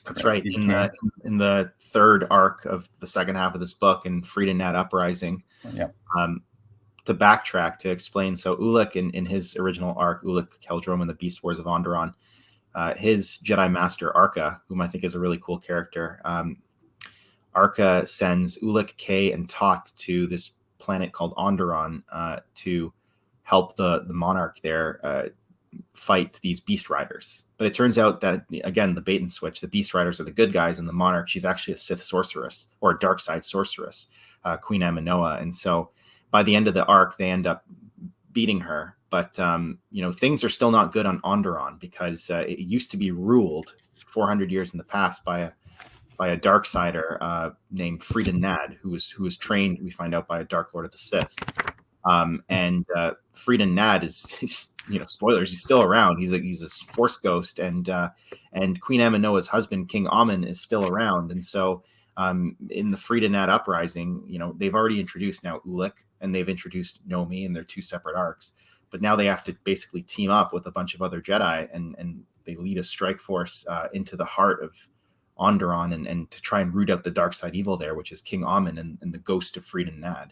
That's right. In the third arc of the second half of this book, in Frida Nat Uprising. Yep. To backtrack, to explain, so Ulic in his original arc, Ulic, Droma, and the Beast Wars of Onderon, his Jedi Master Arca, whom I think is a really cool character, Arca sends Ulic, Kay, and Tot to this planet called Onderon to help the monarch there fight these beast riders. But it turns out that, again, the bait and switch, the beast riders are the good guys, and the monarch, she's actually a Sith sorceress, or a dark side sorceress, Queen Aminoa. And so by the end of the arc, they end up beating her. But you know, things are still not good on Onderon, because it used to be ruled 400 years in the past by a dark sider named Frida Nad, who was trained, we find out, by a Dark Lord of the Sith. And Frida Nad is, you know, spoilers, he's still around. He's a Force ghost, and Queen Aminoa's husband, King Amun, is still around. And so in the Frida Nat Uprising, you know, they've already introduced now Ulic, and they've introduced Nomi in their two separate arcs. But now they have to basically team up with a bunch of other Jedi, and they lead a strike force into the heart of Onderon, and to try and root out the dark side evil there, which is King Amun and the ghost of Frida Nad,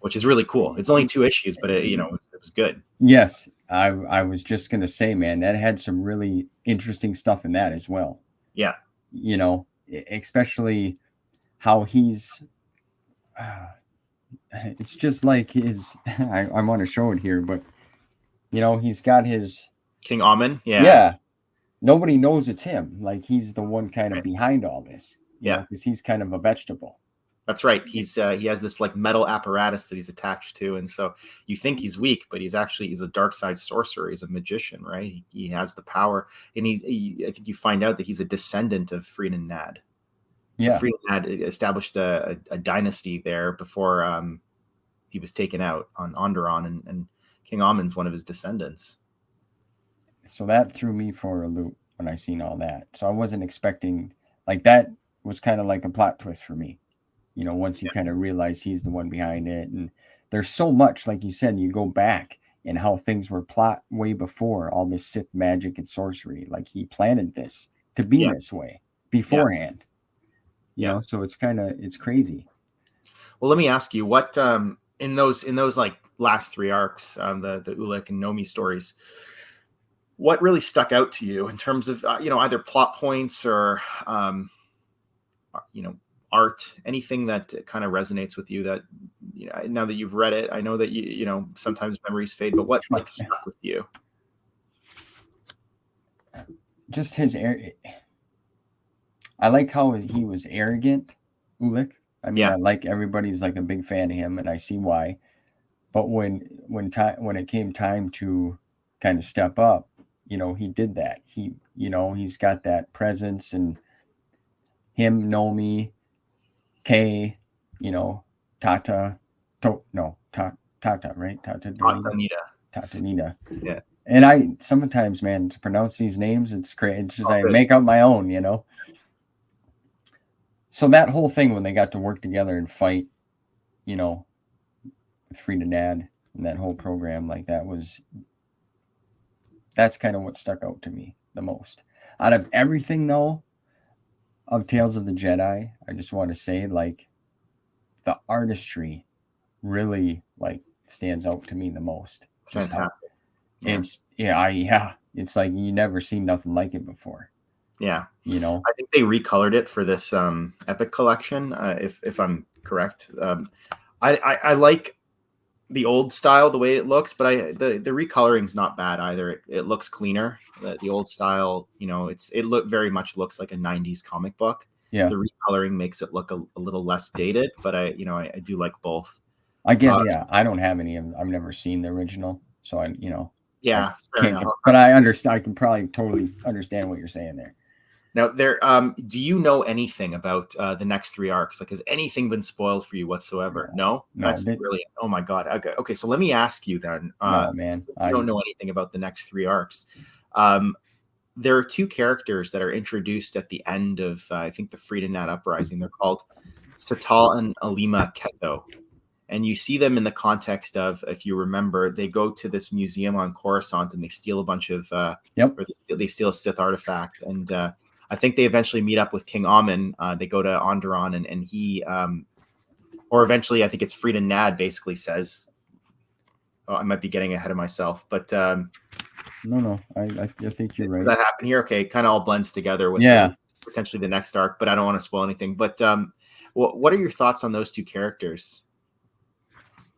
which is really cool. It's only 2 issues, but it was good. Yes, I was just gonna say, man, that had some really interesting stuff in that as well. Yeah, you know, especially how he's. It's just like his. I want to show it here, but you know, he's got his King Amun. Yeah. Nobody knows it's him. Like, he's the one kind of behind all this. Yeah, because he's kind of a vegetable. That's right. He has this like metal apparatus that he's attached to, and so you think he's weak, but he's a dark side sorcerer. He's a magician, right? He has the power, and I think you find out that he's a descendant of Frida Nad. So Frida Nad established a dynasty there before he was taken out on Onderon, and King Amun's one of his descendants. So that threw me for a loop when I seen all that. So I wasn't expecting, like, that was kind of like a plot twist for me. You know, once you kind of realize he's the one behind it. And there's so much, like you said, you go back and how things were plot way before all this Sith magic and sorcery. Like, he planted this to be this way beforehand. You know, so it's crazy. Well, let me ask you, what in those like last 3 arcs, the Ulic and Nomi stories, what really stuck out to you in terms of you know, either plot points or you know, art, anything that kind of resonates with you, that, you know, now that you've read it, I know that you know, sometimes memories fade, but what stuck with you? Just his I like how he was arrogant, Ulic. I mean, I like, everybody's like a big fan of him, and I see why. But when it came time to kind of step up, you know, he did that. He, you know, he's got that presence, and him, Nomi, Kay, you know, Tata, right? Tatanita. Yeah. And I sometimes, man, to pronounce these names, it's great. It's just I make up my own, you know. So that whole thing when they got to work together and fight, you know, with Frida Nad and that whole program, like, that's kind of what stuck out to me the most. Out of everything, though, of Tales of the Jedi, I just want to say, like, the artistry really, like, stands out to me the most. It's fantastic. It's like you never seen nothing like it before. Yeah, you know, I think they recolored it for this Epic collection, if I'm correct. I like the old style, the way it looks, but the recoloring's not bad either. It looks cleaner. The old style, you know, very much looks like a 90s comic book. Yeah, the recoloring makes it look a little less dated, but I do like both. I guess I don't have any of them. I've never seen the original, so fair enough. But I understand. I can probably totally understand what you're saying there. Now, do you know anything about the next three arcs? Like, has anything been spoiled for you whatsoever? No? That's brilliant. Oh my God. Okay, so let me ask you then. No, man. I don't know anything about the next three arcs. There are two characters that are introduced at the end of, I think, the Friedanat Uprising. They're called Satal and Alima Keto. And you see them in the context of, if you remember, they go to this museum on Coruscant and they steal a bunch of, or they steal a Sith artifact. And I think they eventually meet up with King Amun. They go to Onderon, and he, or eventually, I think it's Friedan Nad basically says, oh, I might be getting ahead of myself, but no, I think you're right. Does that happen here? Okay, kind of all blends together with potentially the next arc, but I don't want to spoil anything. But what are your thoughts on those two characters?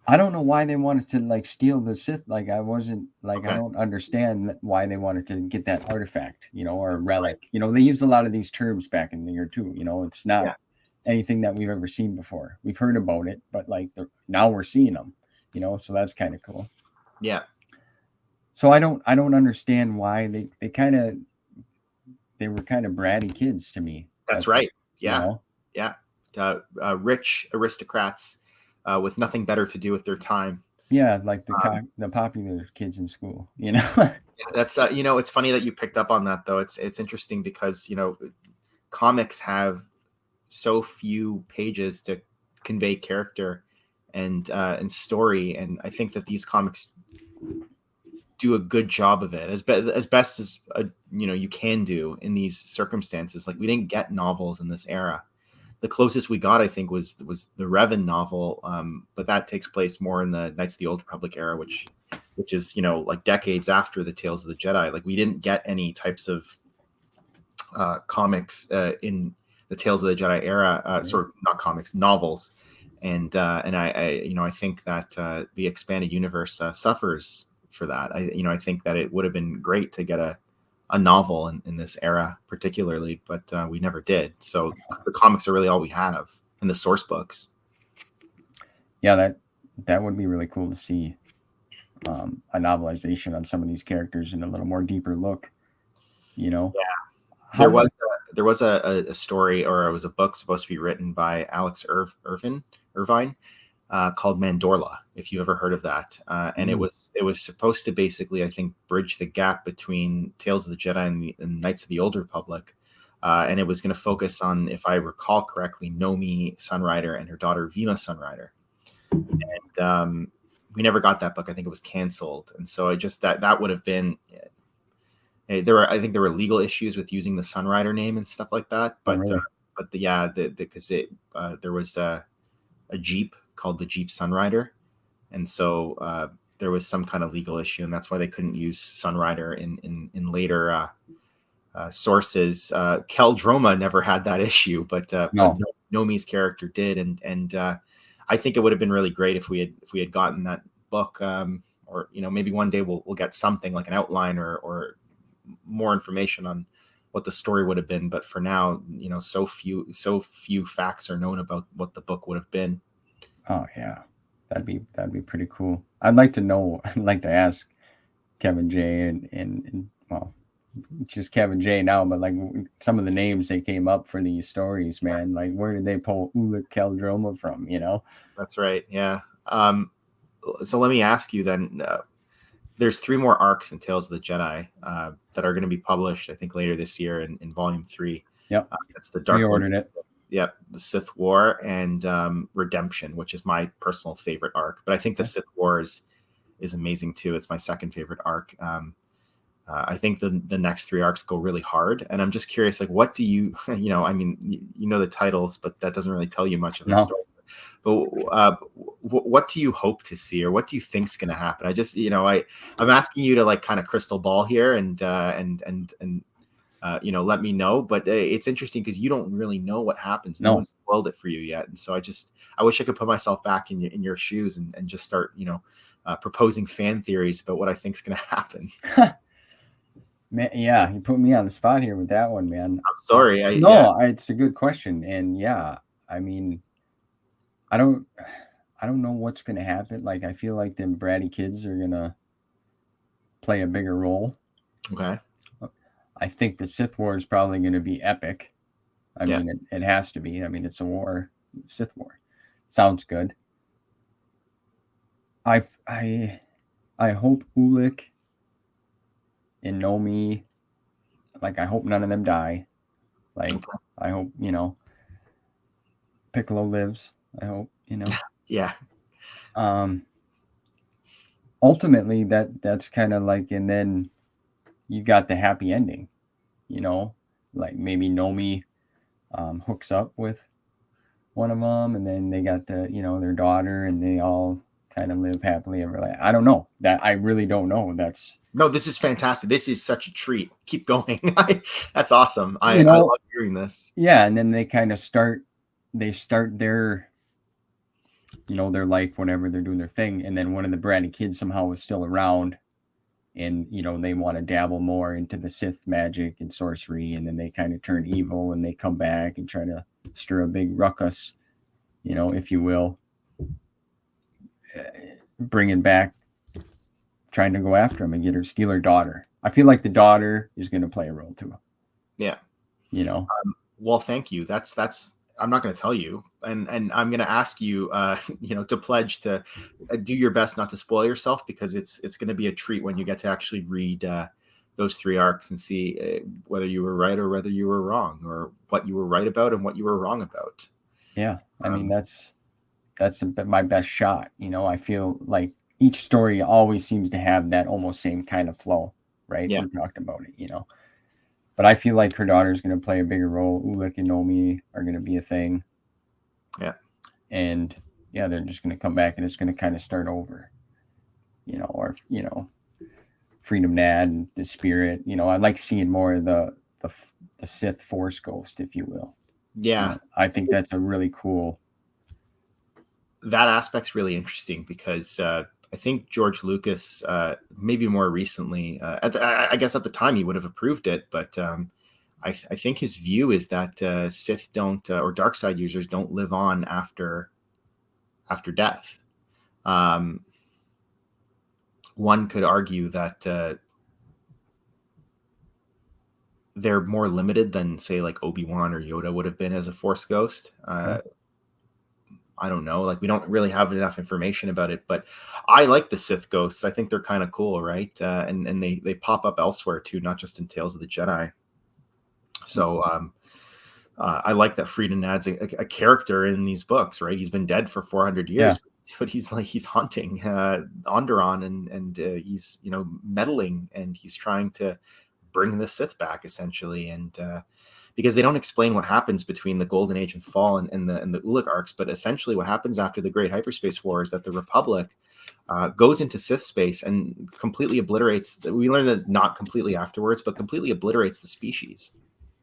I don't know why they wanted to like steal the Sith. Like I wasn't like I don't understand why they wanted to get that artifact, or relic. They used a lot of these terms back in the year too. It's not anything that we've ever seen before. We've heard about it, but like now we're seeing them. So that's kind of cool. Yeah. So I don't understand why they were kind of bratty kids to me. That's right. Yeah. Yeah. Rich aristocrats. With nothing better to do with their time. Yeah, like the popular kids in school, That's it's funny that you picked up on that though. It's interesting because comics have so few pages to convey character and story, and I think that these comics do a good job of it as best as you can do in these circumstances. Like we didn't get novels in this era. The closest we got, I think, was the Revan novel, but that takes place more in the Knights of the Old Republic era, which is like decades after the Tales of the Jedi. Like we didn't get any types of comics in the Tales of the Jedi era, sort of not comics, novels, and I think that the expanded universe suffers for that. I think that it would have been great to get a novel in this era particularly, but we never did. So the comics are really all we have, and the source books. Yeah, that would be really cool to see a novelization on some of these characters and a little more deeper look. Yeah, there was a story, or it was a book supposed to be written by Alex Irvine called Mandorla, if you ever heard of that. And it was supposed to basically, I think, bridge the gap between Tales of the Jedi and Knights of the Old Republic. And it was going to focus on, if I recall correctly, Nomi Sunrider and her daughter Vima Sunrider. And we never got that book. I think it was canceled. And so I just that would have been I think there were legal issues with using the Sunrider name and stuff like that. But because there was a Jeep called the Jeep Sunrider, and so there was some kind of legal issue, and that's why they couldn't use Sunrider in later sources. Kel Droma never had that issue, but Nomi's character did, and I think it would have been really great if we had gotten that book, or maybe one day we'll get something like an outline or more information on what the story would have been. But for now, so few facts are known about what the book would have been. Oh yeah, that'd be pretty cool. I'd like to know. I'd like to ask Kevin J and well, just Kevin J now, but like some of the names they came up for these stories, man. Like where did they pull Ulic Droma from? That's right. Yeah. So let me ask you then. There's 3 more arcs in Tales of the Jedi that are going to be published, I think, later this year in Volume 3. Yep. That's the Dark Pre-ordered it. Yep, the Sith War and Redemption, which is my personal favorite arc. But I think the Sith War is amazing too. It's my second favorite arc. I think the next 3 arcs go really hard, and I'm just curious, like, what do you, I mean, the titles, but that doesn't really tell you much of the story. But what do you hope to see, or what do you think's going to happen? I just, I'm asking you to like kind of crystal ball here and let me know. But it's interesting because you don't really know what happens. No one spoiled it for you yet, and so I wish I could put myself back in your shoes and just start, proposing fan theories about what I think's going to happen. Man, yeah, you put me on the spot here with that one, man. I'm sorry. It's a good question, and yeah, I mean, I don't know what's going to happen. Like, I feel like them bratty kids are going to play a bigger role. Okay. I think the Sith War is probably going to be epic. I Yeah. mean, it has to be. I mean, it's a war, Sith War. Sounds good. I hope Ulic and Nomi, like, I hope none of them die. Like, Okay. I hope, Piccolo lives. I hope, Yeah. Ultimately that's kind of like, and then you got the happy ending, like maybe Nomi hooks up with one of them, and then they got their daughter, and they all kind of live happily ever after. I don't know. I really don't know. No, this is fantastic. This is such a treat. Keep going. That's awesome. I love hearing this. Yeah, and then they kind of start their their life whenever they're doing their thing, and then one of the bratty kids somehow is still around, and they want to dabble more into the Sith magic and sorcery, and then they kind of turn evil, and they come back and try to stir a big ruckus, if you will, bringing back, trying to go after him and steal her daughter. I feel like the daughter is going to play a role too. Yeah. Well, thank you. That's I'm not going to tell you, and I'm going to ask you, to pledge to do your best not to spoil yourself, because it's going to be a treat when you get to actually read those 3 arcs and see whether you were right or whether you were wrong, or what you were right about and what you were wrong about. Yeah, I mean that's my best shot. I feel like each story always seems to have that almost same kind of flow, right? Yeah. We talked about it, But I feel like her daughter is going to play a bigger role. Ulic and Nomi are going to be a thing. Yeah. And yeah, they're just going to come back, and it's going to kind of start over, or, Freedom Nad and the Spirit. I like seeing more of the Sith Force Ghost, if you will. Yeah. I think that's a really cool. That aspect's really interesting, because I think George Lucas, maybe more recently, I guess at the time he would have approved it, but I think his view is that Sith don't, or dark side users don't live on after death. One could argue that they're more limited than, say, like Obi-Wan or Yoda would have been as a Force ghost. Okay. I don't know. Like, we don't really have enough information about it, but I like the Sith ghosts. I think they're kind of cool, right? And they pop up elsewhere too, not just in Tales of the Jedi. So I like that Friedan Nad's a character in these books, right? He's been dead for 400 years, but he's haunting Onderon, and he's meddling, and he's trying to bring the Sith back, essentially, and because they don't explain what happens between the Golden Age and Fall and the Ulic arcs, but essentially what happens after the Great Hyperspace War is that the Republic goes into Sith space and completely obliterates. We learn that not completely afterwards, but completely obliterates the species.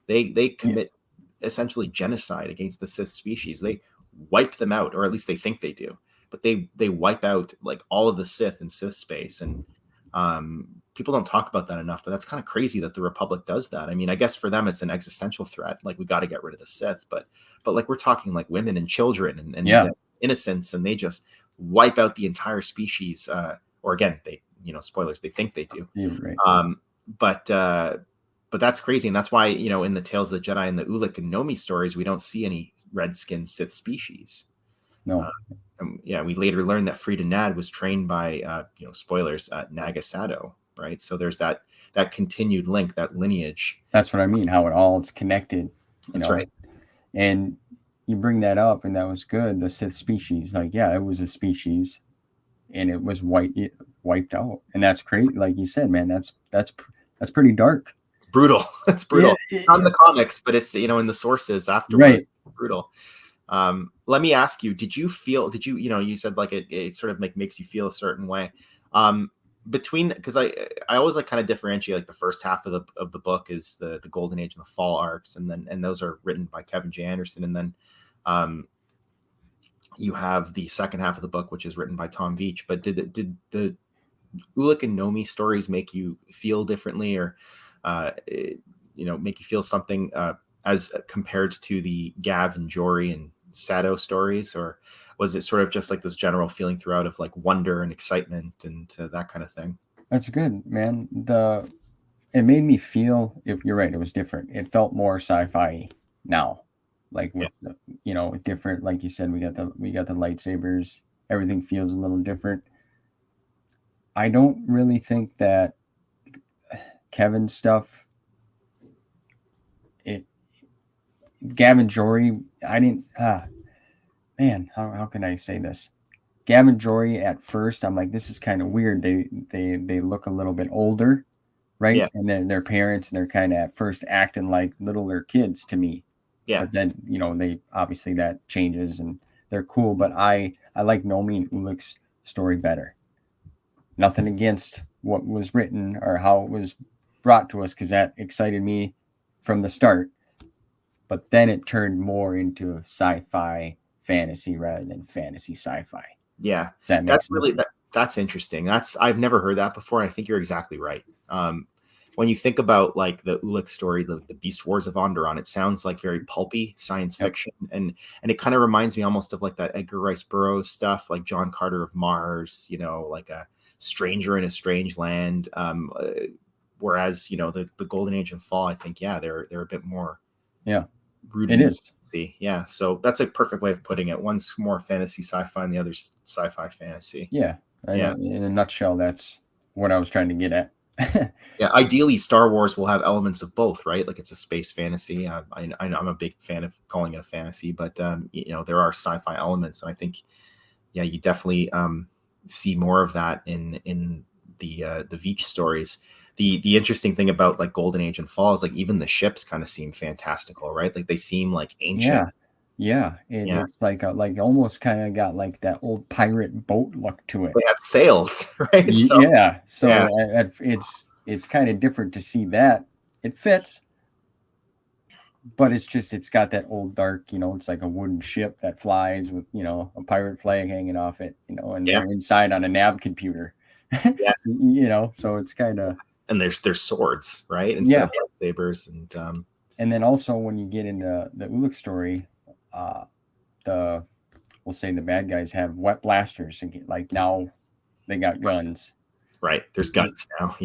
They commit essentially genocide against the Sith species. They wipe them out, or at least they think they do. But they wipe out like all of the Sith in Sith space, and people don't talk about that enough. But that's kind of crazy that the Republic does that. I mean, I guess for them it's an existential threat. Like, we got to get rid of the Sith, but like, we're talking like women and children and innocents, and they just wipe out the entire species. Or again, they spoilers, they think they do. Yeah, right. But that's crazy, and that's why in the Tales of the Jedi and the Ulic and Nomi stories, we don't see any red-skinned Sith species. No. We later learned that Friedan Nad was trained by spoilers, Naga Sato, right? So there's that continued link, that lineage. That's what I mean. How it all is connected. That's right. And you bring that up, and that was good. The Sith species, like, yeah, it was a species, and it was wiped out, and that's crazy. Like you said, man, that's pretty dark. Brutal. It's brutal. Yeah, not in the comics, but it's in the sources afterwards. Right. Brutal. Let me ask you, did you you said like it sort of makes you feel a certain way, because I always like kind of differentiate, like the first half of the book is the Golden Age and the Fall arcs, and those are written by Kevin J. Anderson, and then you have the second half of the book, which is written by Tom Veitch. But did the Ulic and Nomi stories make you feel differently, or make you feel something as compared to the Gav and Jory and Sato stories, or was it sort of just like this general feeling throughout of like wonder and excitement and that kind of thing? That's good, man. it made me feel, you're right, it was different. It felt more sci-fi now, like with the, different, like you said, we got the lightsabers, everything feels a little different. I don't really think that Kevin's stuff, it Gavin Jory, I didn't man, how can I say this? Gavin Jory at first, I'm like, this is kind of weird. They look a little bit older, right? Yeah. And then their parents, and they're kind of at first acting like littler kids to me. Yeah. But then, they obviously that changes and they're cool. But I like Nomi and Ulic's story better. Nothing against what was written or how it was brought to us, because that excited me from the start. But then it turned more into sci-fi fantasy rather than fantasy sci-fi. Yeah. Does that make sense? That's interesting. I've never heard that before. I think you're exactly right. When you think about like the Ulic story, the Beast Wars of Onderon, it sounds like very pulpy science fiction, and it kind of reminds me almost of like that Edgar Rice Burroughs stuff, like John Carter of Mars, like a stranger in a strange land. Whereas the Golden Age and Fall, I think they're a bit more it is. See, yeah. So that's a perfect way of putting it. One's more fantasy sci-fi and the other's sci-fi fantasy. Yeah. In a nutshell, that's what I was trying to get at. Yeah. Ideally, Star Wars will have elements of both, right? Like it's a space fantasy. I'm a big fan of calling it a fantasy, but there are sci-fi elements, and I think, you definitely see more of that in the Veach stories. The interesting thing about like Golden Age and Fall is like even the ships kind of seem fantastical, right? Like they seem like ancient. It's like almost kind of got like that old pirate boat look to it. They have sails, right? It's kind of different to see that. It fits, but it's got that old dark, it's like a wooden ship that flies with a pirate flag hanging off it, and they're inside on a nav computer. So it's kind of, and there's swords, right, instead of lightsabers, and then also when you get into the Ulic story, we'll say the bad guys have wet blasters, and like now they got guns. Right, there's guns now.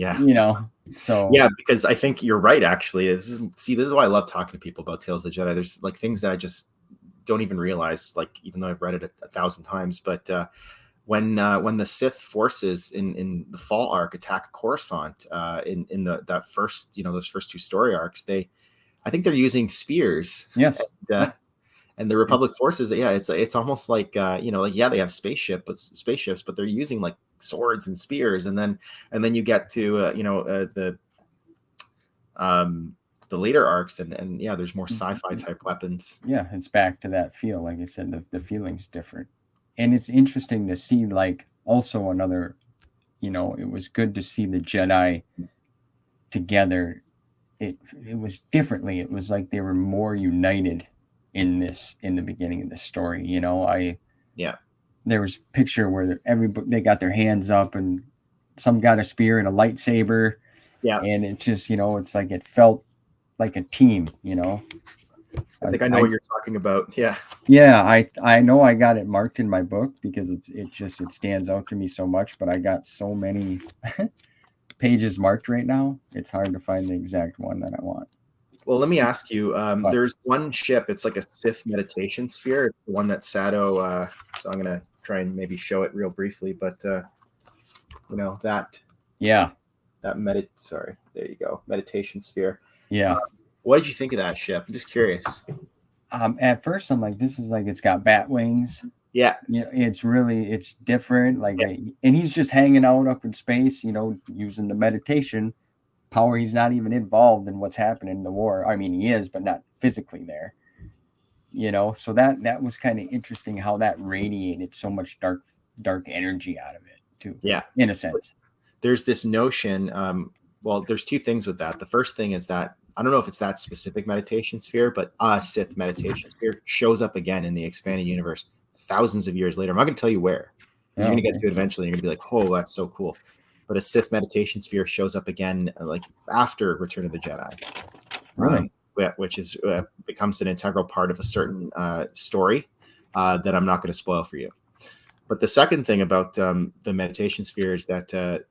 So because I think you're right. Actually, this is why I love talking to people about Tales of the Jedi. There's like things that I just don't even realize, like even though I've read it 1,000 times, but when the Sith forces in the Fall arc attack Coruscant, in that first, those first two story arcs, I think they're using spears. Yes. And the Republic forces, it's almost like they have spaceships, but they're using like swords and spears, and then you get to the later arcs, and there's more sci-fi type weapons. Yeah, it's back to that feel. Like I said, the feeling's different. And it's interesting to see, like, also another, it was good to see the Jedi together. It was differently. It was like they were more united in the beginning of the story. There was a picture where they got their hands up, and some got a spear and a lightsaber. Yeah. And it just, it's like it felt like a team, I think I know what you're talking about. Yeah. Yeah, I know I got it marked in my book because it stands out to me so much, but I got so many pages marked right now. It's hard to find the exact one that I want. Well, let me ask you, there's one ship, it's like a Sith meditation sphere. It's the one that Sato, so I'm going to try and maybe show it real briefly, but that. Yeah. Sorry, there you go. Meditation sphere. Yeah. What did you think of that ship? I'm just curious. At first, I'm like, this is like, it's got bat wings. Yeah. It's different. Like, and he's just hanging out up in space, using the meditation power. He's not even involved in what's happening in the war. I mean, he is, but not physically there. So that was kind of interesting how that radiated so much dark energy out of it too. Yeah. In a sense. There's this notion. Well, there's two things with that. The first thing is that I don't know if it's that specific meditation sphere, but Sith meditation sphere shows up again in the expanded universe thousands of years later. I'm not going to tell you where. You're going to get to it eventually. You're going to be like, oh, that's so cool. But a Sith meditation sphere shows up again, like after Return of the Jedi. Really? Which is becomes an integral part of a certain story that I'm not going to spoil for you. But the second thing about the meditation sphere is that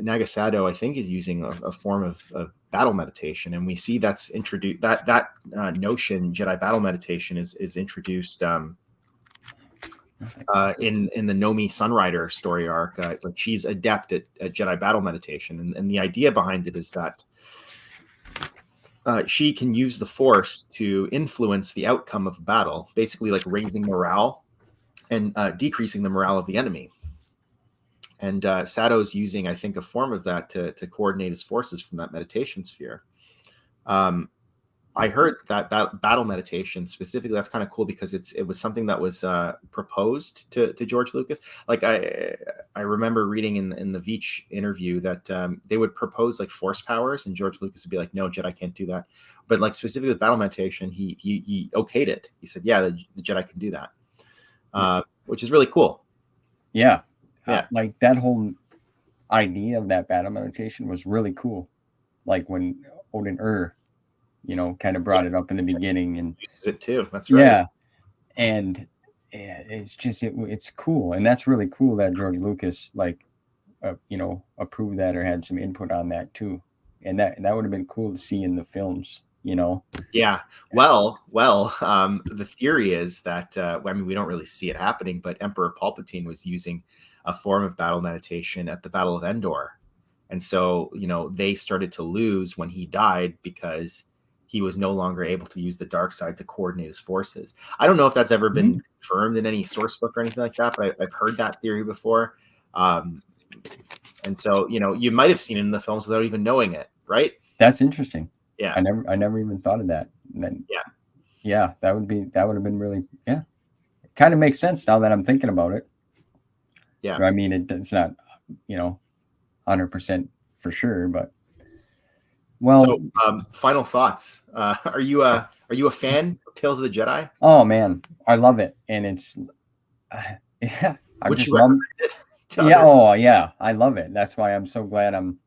Nagasado, I think, is using a form of battle meditation, and we see that's introduced that notion, Jedi battle meditation, is introduced in the Nomi Sunrider story arc. Like she's adept at Jedi battle meditation, and the idea behind it is that she can use the Force to influence the outcome of a battle, basically like raising morale and decreasing the morale of the enemy. And Sato's using, I think, a form of that to coordinate his forces from that meditation sphere. I heard that battle meditation specifically, that's kind of cool because it was something that was proposed to George Lucas. Like I remember reading in the Veach interview that they would propose like force powers, and George Lucas would be like, no, Jedi can't do that. But like specifically with battle meditation, he okayed it. He said, yeah, the Jedi can do that, which is really cool. Yeah. Like that whole idea of that battle meditation was really cool. Like when Odin kind of brought it up in the beginning, and uses it too. That's right. Yeah. And it's just, it's cool. And that's really cool that George Lucas, approved that or had some input on that too. And that would have been cool to see in the films, Yeah. Well, the theory is that, we don't really see it happening, but Emperor Palpatine was using a form of battle meditation at the Battle of Endor. And so, they started to lose when he died because he was no longer able to use the dark side to coordinate his forces. I don't know if that's ever been confirmed in any source book or anything like that, but I've heard that theory before. And so, you might have seen it in the films without even knowing it, right? That's interesting. Yeah. I never even thought of that. And then, yeah, that would have been really, it kind of makes sense now that I'm thinking about it. Yeah. I mean, it's not, 100% for sure, but well. So, final thoughts. Are you a fan of Tales of the Jedi? Oh man, I love it, and it's Would you recommend it to others? Oh yeah, I love it. That's why I'm so glad. I'm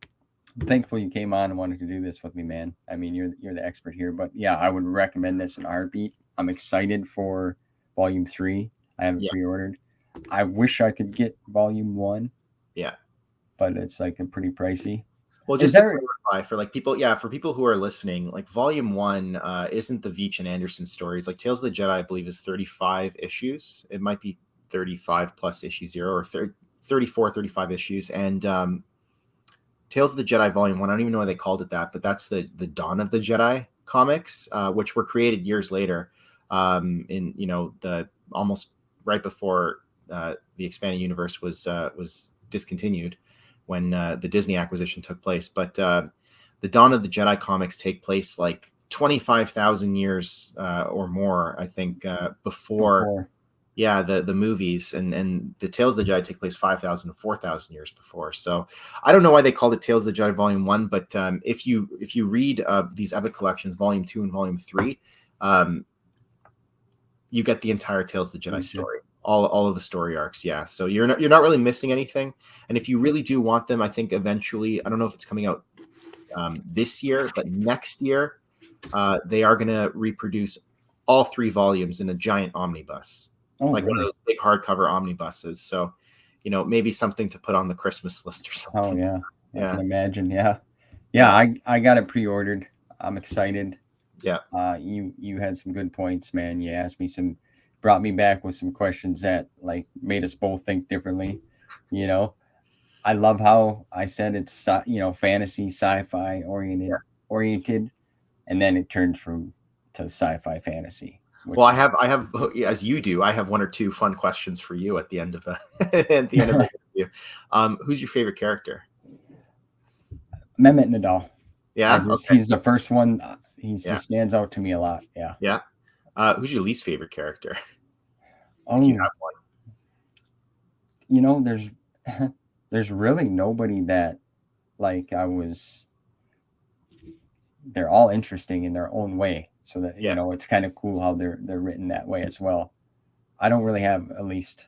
thankful you came on and wanted to do this with me, man. I mean, you're the expert here, but yeah, I would recommend this in a heartbeat. I'm excited for Volume 3. I have it pre-ordered. I wish I could get Volume 1. Yeah, but it's like pretty pricey. Well, just to clarify for for people who are listening, like Volume 1 isn't the Veach and Anderson stories. Like Tales of the Jedi, I believe, is 35 issues. It might be 35 plus issue 0 or 34, 35 issues. And Tales of the Jedi Volume 1, I don't even know why they called it that, but that's the Dawn of the Jedi comics, which were created years later, in the almost right before the expanded universe was discontinued when the Disney acquisition took place. But the Dawn of the Jedi comics take place like 25,000 years or more, I think, before the movies, and the Tales of the Jedi take place 5,000 to 4,000 years before. So I don't know why they called it Tales of the Jedi Volume 1, but if you read these epic collections, Volume 2 and Volume 3, you get the entire Tales of the Jedi story. All of the story arcs, so you're not really missing anything. And if you really do want them, I think eventually, I don't know if it's coming out this year, but next year they are going to reproduce all 3 volumes in a giant omnibus, one of those big hardcover omnibuses. So maybe something to put on the Christmas list or something. Oh yeah, I can imagine. I got it pre-ordered. I'm excited. You had some good points, man. You asked me brought me back with some questions that like made us both think differently. I love how I said it's fantasy, sci-fi oriented, and then it turns to sci-fi fantasy. Well, I have, as you do, I have 1 or 2 fun questions for you at the end of the interview. Who's your favorite character? Mehmet Nadal. Yeah, he's the first one. He just stands out to me a lot. Yeah. Who's your least favorite character? If you have one. There's really nobody that they're all interesting in their own way. So that, it's kind of cool how they're written that way as well. I don't really have at least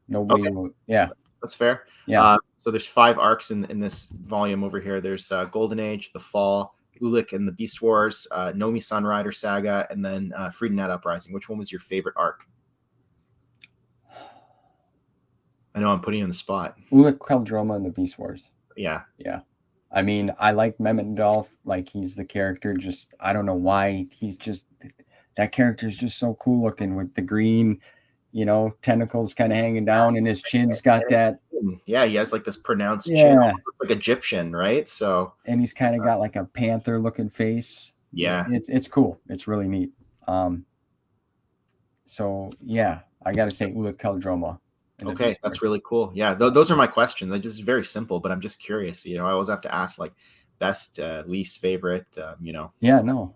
nobody. Okay. That's fair. So there's 5 arcs in this volume over here. There's Golden Age, The Fall, Ulic and the Beast Wars, Nomi Sunrider Saga, and then Freedom Net Uprising. Which one was your favorite arc? I know I'm putting you on the spot. Ulic, Droma, and the Beast Wars. Yeah. Yeah. I mean, I like Mehmet Dolph, like he's the character. Just I don't know why he's just that character is just so cool looking with the green, tentacles kind of hanging down, and his chin's got that. Yeah, he has like this pronounced chin, Yeah, almost looks like Egyptian, right? So and he's kind of got like a panther looking face. yeah. It's cool. It's really neat. So yeah, I gotta say Ulic Droma. Okay, that's really cool. Yeah, those are my questions. They're just very simple, but I'm just curious. I always have to ask like best, least favorite. Yeah, no,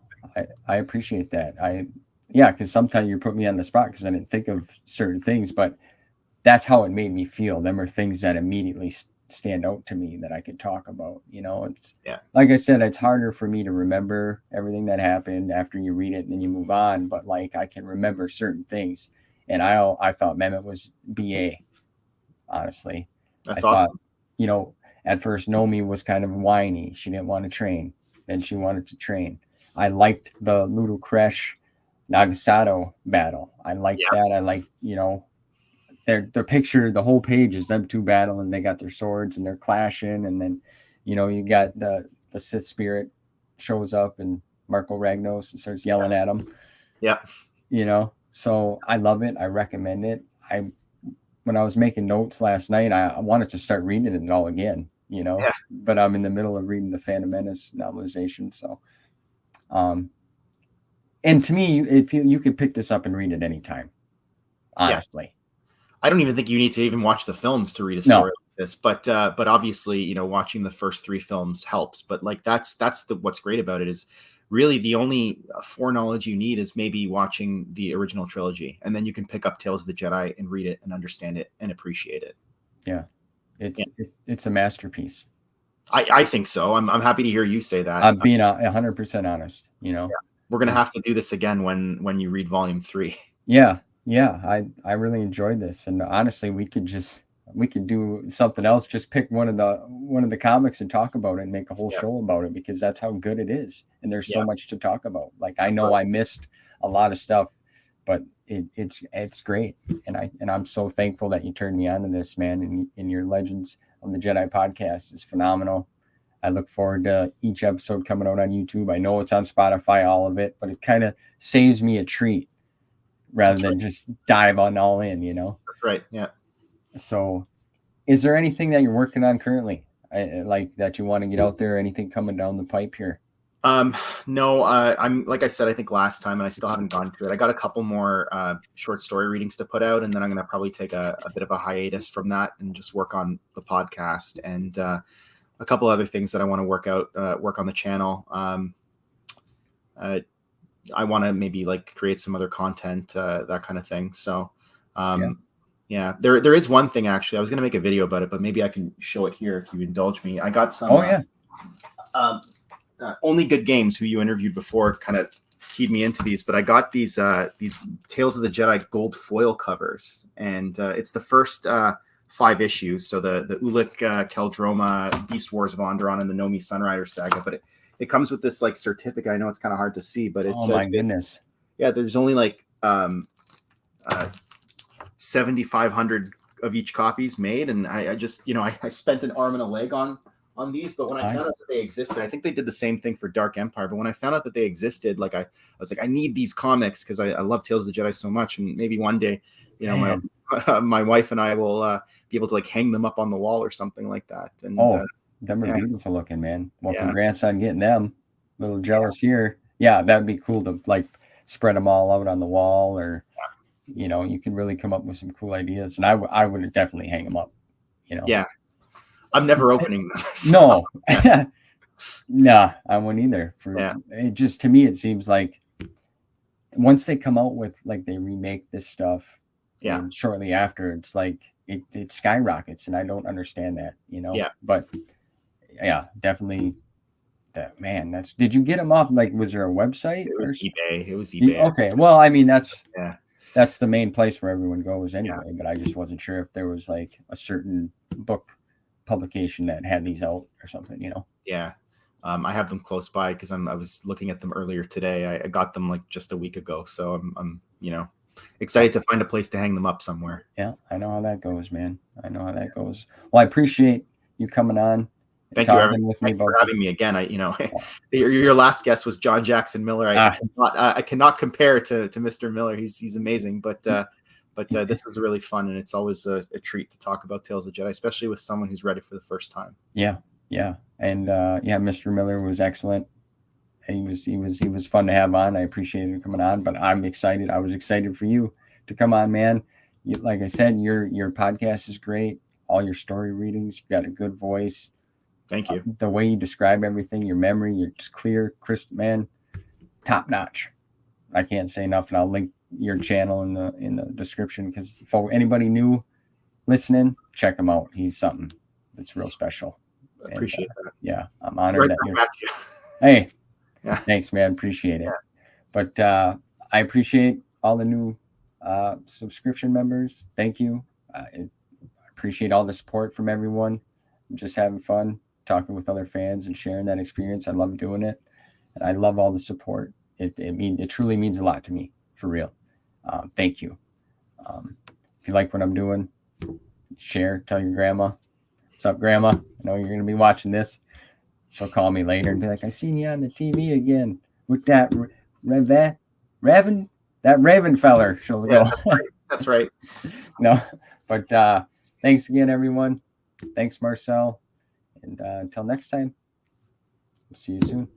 I appreciate that. Because sometimes you put me on the spot because I didn't think of certain things, but that's how it made me feel. Them are things that immediately stand out to me that I could talk about. It's like I said, it's harder for me to remember everything that happened after you read it and then you move on. But like I can remember certain things, and I thought Mehmet was BA. Honestly, That's I awesome. thought at first Nomi was kind of whiny. She didn't want to train, then she wanted to train. I liked the Ludo Kresh Nagasato battle. I liked that. I like their picture, the whole page is them two battling. They got their swords and they're clashing, and then you got the Sith spirit shows up and Marco Ragnos and starts yelling at him. Yeah. So I love it. I recommend it. When I was making notes last night, I wanted to start reading it all again, but I'm in the middle of reading the Phantom Menace novelization. So, and to me, if you could pick this up and read it anytime, honestly. Yeah. I don't even think you need to even watch the films to read a story like this, but obviously, watching the first 3 films helps. But like that's what's great about it is really the only foreknowledge you need is maybe watching the original trilogy, and then you can pick up Tales of the Jedi and read it and understand it and appreciate it. Yeah, it's a masterpiece. I think so. I'm happy to hear you say that. I'm being 100% honest. We're gonna have to do this again when you read Volume 3. Yeah, I really enjoyed this, and honestly, we could do something else. Just pick one of the comics and talk about it, and make a whole show about it, because that's how good it is, and there's so much to talk about. Like I know I missed a lot of stuff, but it's great, and I'm so thankful that you turned me on to this, man. And your Legends of the Jedi podcast is phenomenal. I look forward to each episode coming out on YouTube. I know it's on Spotify, all of it, but it kind of saves me a treat rather than just dive on all in, That's right. Yeah. So is there anything that you're working on currently, like that you want to get out there? Anything coming down the pipe here? No, I'm like I said, I think last time, and I still haven't gone to it. I got a couple more short story readings to put out, and then I'm going to probably take a bit of a hiatus from that and just work on the podcast and a couple other things that I want to work on the channel. I want to maybe like create some other content, that kind of thing. So, yeah, there is one thing actually. I was going to make a video about it, but maybe I can show it here if you indulge me. I got some. Only Good Games, who you interviewed before, kind of keyed me into these, but I got these Tales of the Jedi gold foil covers, and it's the first 5 issues. So the Ulic Droma, Beast Wars of Onderon, and the Nomi Sunrider saga, but it comes with this like certificate. I know it's kind of hard to see, but it says, my goodness. Yeah, there's only like 7,500 of each copies made, and I just I spent an arm and a leg on these, but when I found out that they existed, I think they did the same thing for Dark Empire. But when I found out that they existed, like I was like, I need these comics because I love Tales of the Jedi so much, and maybe one day, my wife and I will be able to like hang them up on the wall or something like that. And them are beautiful looking, man. Well, congrats on getting them. A little jealous here. Yeah, that'd be cool to like spread them all out on the wall, or you can really come up with some cool ideas. And I would definitely hang them up. Yeah, I'm never opening them. So. No, nah, I wouldn't either. It just, to me, it seems like once they come out with like they remake this stuff, and shortly after, it's like it skyrockets, and I don't understand that. But yeah, definitely. That man, did you get them off? Like, was there a website? It was eBay. Okay, well, I mean that's the main place where everyone goes anyway. But I just wasn't sure if there was like a certain book publication that had these out or something. Yeah, I have them close by because I was looking at them earlier today. I got them like just a week ago, so I'm excited to find a place to hang them up somewhere. Yeah, I know how that goes, man. I know how that goes. Well, I appreciate you coming on Thank you, Evan. talking with me Thank you for about having me again. Your last guest was John Jackson Miller. I cannot compare to Mr. Miller. He's amazing, but this was really fun, and it's always a treat to talk about Tales of the Jedi, especially with someone who's read it for the first time. Yeah, and Mr. Miller was excellent. He was fun to have on. I appreciated him coming on, but I'm excited. I was excited for you to come on, man. Like I said, your podcast is great. All your story readings, you got a good voice. Thank you. The way you describe everything, your memory, you're just clear, crisp, man, top notch. I can't say enough, and I'll link your channel in the description, because for anybody new listening, check him out. He's something that's real special. I appreciate that. Yeah, I'm honored that you're. You. Hey, yeah. Thanks, man. Appreciate it. Yeah. But I appreciate all the new subscription members. Thank you. I appreciate all the support from everyone. I'm just having fun talking with other fans and sharing that experience. I love doing it, and I love all the support. It truly means a lot to me, for real. Thank you. If you like what I'm doing, share. Tell your grandma. What's up, Grandma? I know you're gonna be watching this. She'll call me later and be like, "I seen you on the TV again with that Raven feller." She'll go. That's right. No, but thanks again, everyone. Thanks, Marcel. And until next time, we'll see you soon.